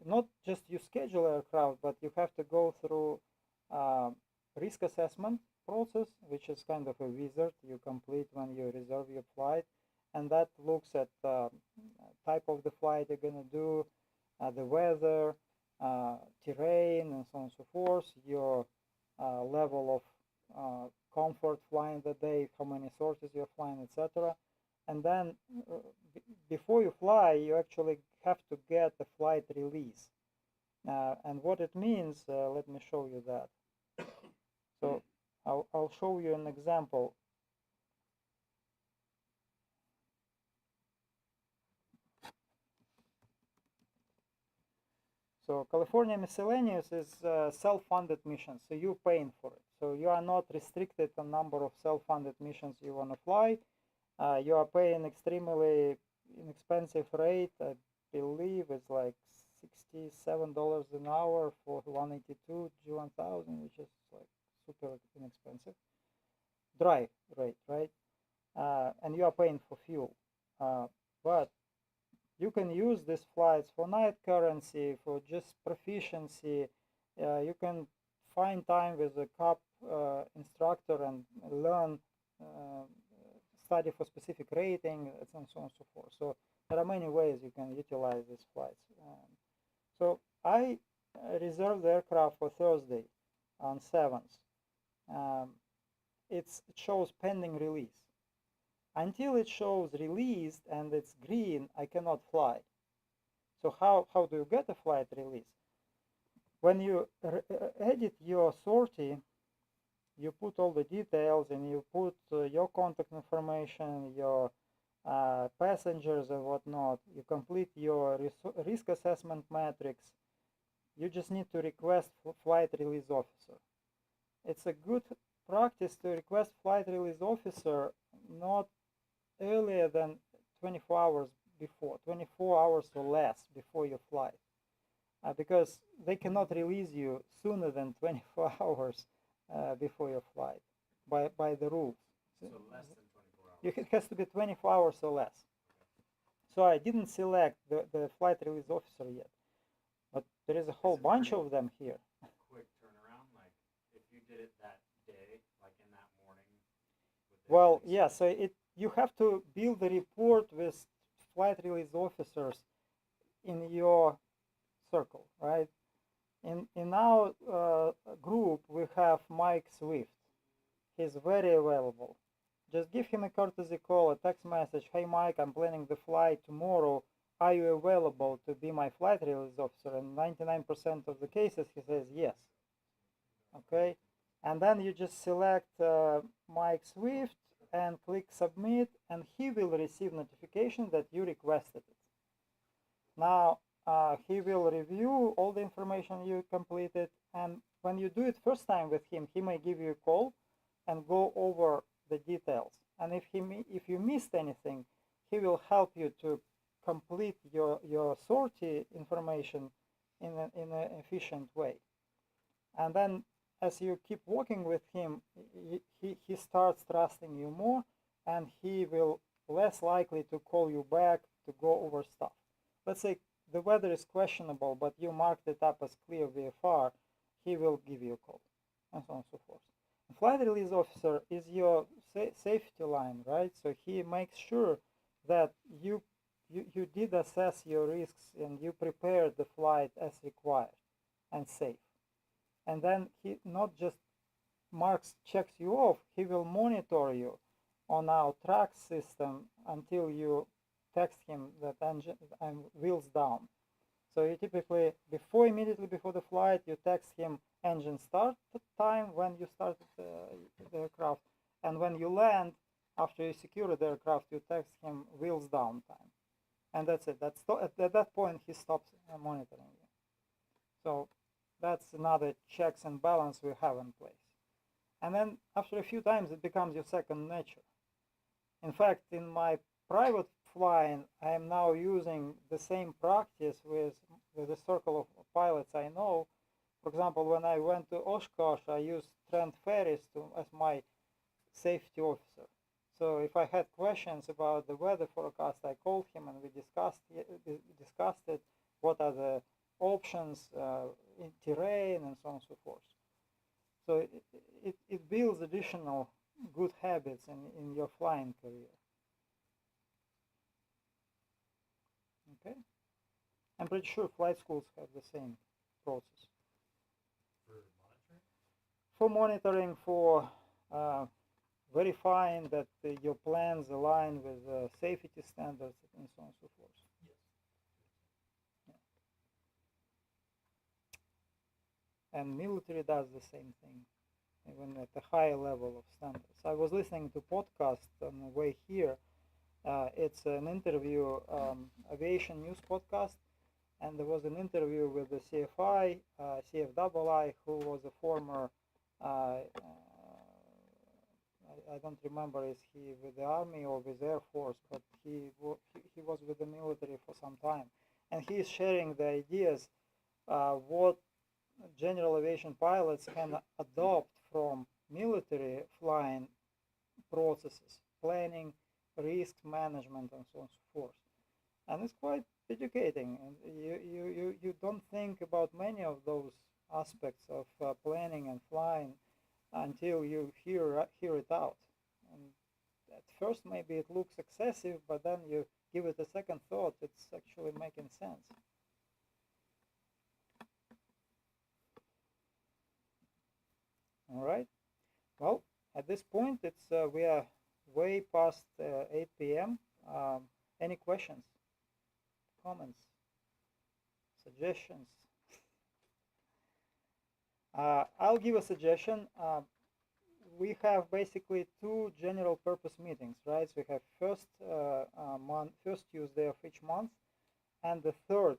not just you schedule aircraft, but you have to go through risk assessment process, which is kind of a wizard you complete when you reserve your flight, and that looks at type of the flight you're going to do, the weather, terrain, and so on and so forth, your level of comfort flying the day, how many sorties you're flying, etc. And then before you fly, you actually have to get the flight release. And what it means, let me show you that. So I'll show you an example. So California Miscellaneous is self-funded missions, so you're paying for it. So you are not restricted on number of self-funded missions you want to fly. You are paying extremely inexpensive rate. I believe it's like $67 an hour for 182 G1000, which is like super inexpensive. Dry rate, right? And you are paying for fuel. But you can use these flights for night currency, for just proficiency. You can find time with a COP instructor and learn, study for specific rating, and so on and so forth. So there are many ways you can utilize these flights. So I reserved the aircraft for Thursday on 7th. It shows pending release. Until it shows released and it's green, I cannot fly. So how do you get a flight release? When you edit your sortie, you put all the details and you put your contact information, your passengers and whatnot. You complete your risk assessment matrix. You just need to request flight release officer. It's a good practice to request flight release officer not earlier than 24 hours before, 24 hours or less before your flight, because they cannot release you sooner than 24 hours before your flight by the rules. So less than 24 hours. It has to be 24 hours or less. So I didn't select the flight release officer yet, but there is a whole bunch of them here. Quick turnaround, like if you did it that day, like in that morning. Well, yeah, so you have to build a report with flight release officers in your circle, right? In our group, we have Mike Swift. He's very available. Just give him a courtesy call, a text message. Hey, Mike, I'm planning the flight tomorrow. Are you available to be my flight release officer? And 99% of the cases, he says yes. Okay? And then you just select Mike Swift and click submit, and he will receive notification that you requested it. Now he will review all the information you completed, and when you do it first time with him, he may give you a call and go over the details. And if you missed anything, he will help you to complete your sortie information in an efficient way. And then as you keep working with him, he starts trusting you more, and he will less likely to call you back to go over stuff. Let's say the weather is questionable, but you marked it up as clear VFR, he will give you a call, and so on and so forth. The flight release officer is your safety line, right? So he makes sure that you did assess your risks and you prepared the flight as required and safe. And then he not just checks you off, he will monitor you on our track system until you text him that engine and wheels down. So you typically, immediately before the flight, you text him engine start time when you start the aircraft, and when you land, after you secure the aircraft, you text him wheels down time. And that's it. At that point, he stops monitoring you. So that's another checks and balance we have in place. And then after a few times, it becomes your second nature. In fact, in my private flying, I am now using the same practice with a circle of pilots I know. For example, when I went to Oshkosh, I used Trent Ferris as my safety officer. So if I had questions about the weather forecast, I called him and we discussed it. What are the options in terrain and so on and so forth. So it builds additional good habits in your flying career. Okay, I'm pretty sure flight schools have the same process. For monitoring? For verifying that your plans align with safety standards and so on and so forth. Yes. Yeah. And military does the same thing, even at a higher level of standards. I was listening to podcast on the way here. It's an interview, aviation news podcast, and there was an interview with the CFI, CFII, who was a former I don't remember is he with the army or with the Air Force, but he was with the military for some time, and he is sharing the ideas what general aviation pilots can adopt from military flying processes, planning, risk management, and so on and so forth. And it's quite educating, and you don't think about many of those aspects of planning and flying until you hear it out. And at first maybe it looks excessive, but then you give it a second thought, it's actually making sense. All right. Well, at this point, it's we are way past 8 p.m. Any questions, comments, suggestions? I'll give a suggestion. We have basically two general purpose meetings, right? So we have first Tuesday of each month, and the third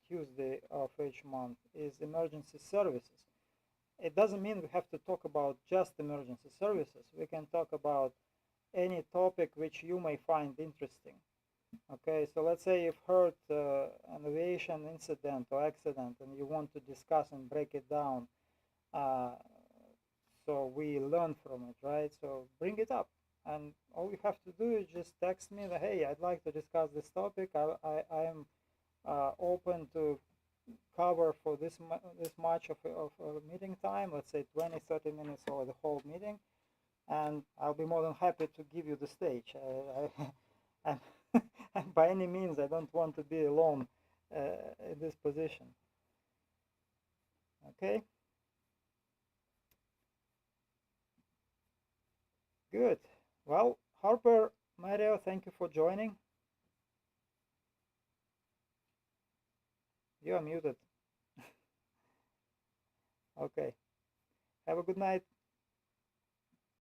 Tuesday of each month is emergency services. It doesn't mean we have to talk about just emergency services. We can talk about any topic which you may find interesting. Okay, so let's say you've heard an aviation incident or accident and you want to discuss and break it down so we learn from it, right? So bring it up, and all you have to do is just text me that, hey, I'd like to discuss this topic. I am open to cover for this much of meeting time, let's say 20-30 minutes or the whole meeting, and I'll be more than happy to give you the stage. And by any means, I don't want to be alone in this position. Okay. Good. Well, Harper, Mario, thank you for joining. You are muted. Okay. Have a good night.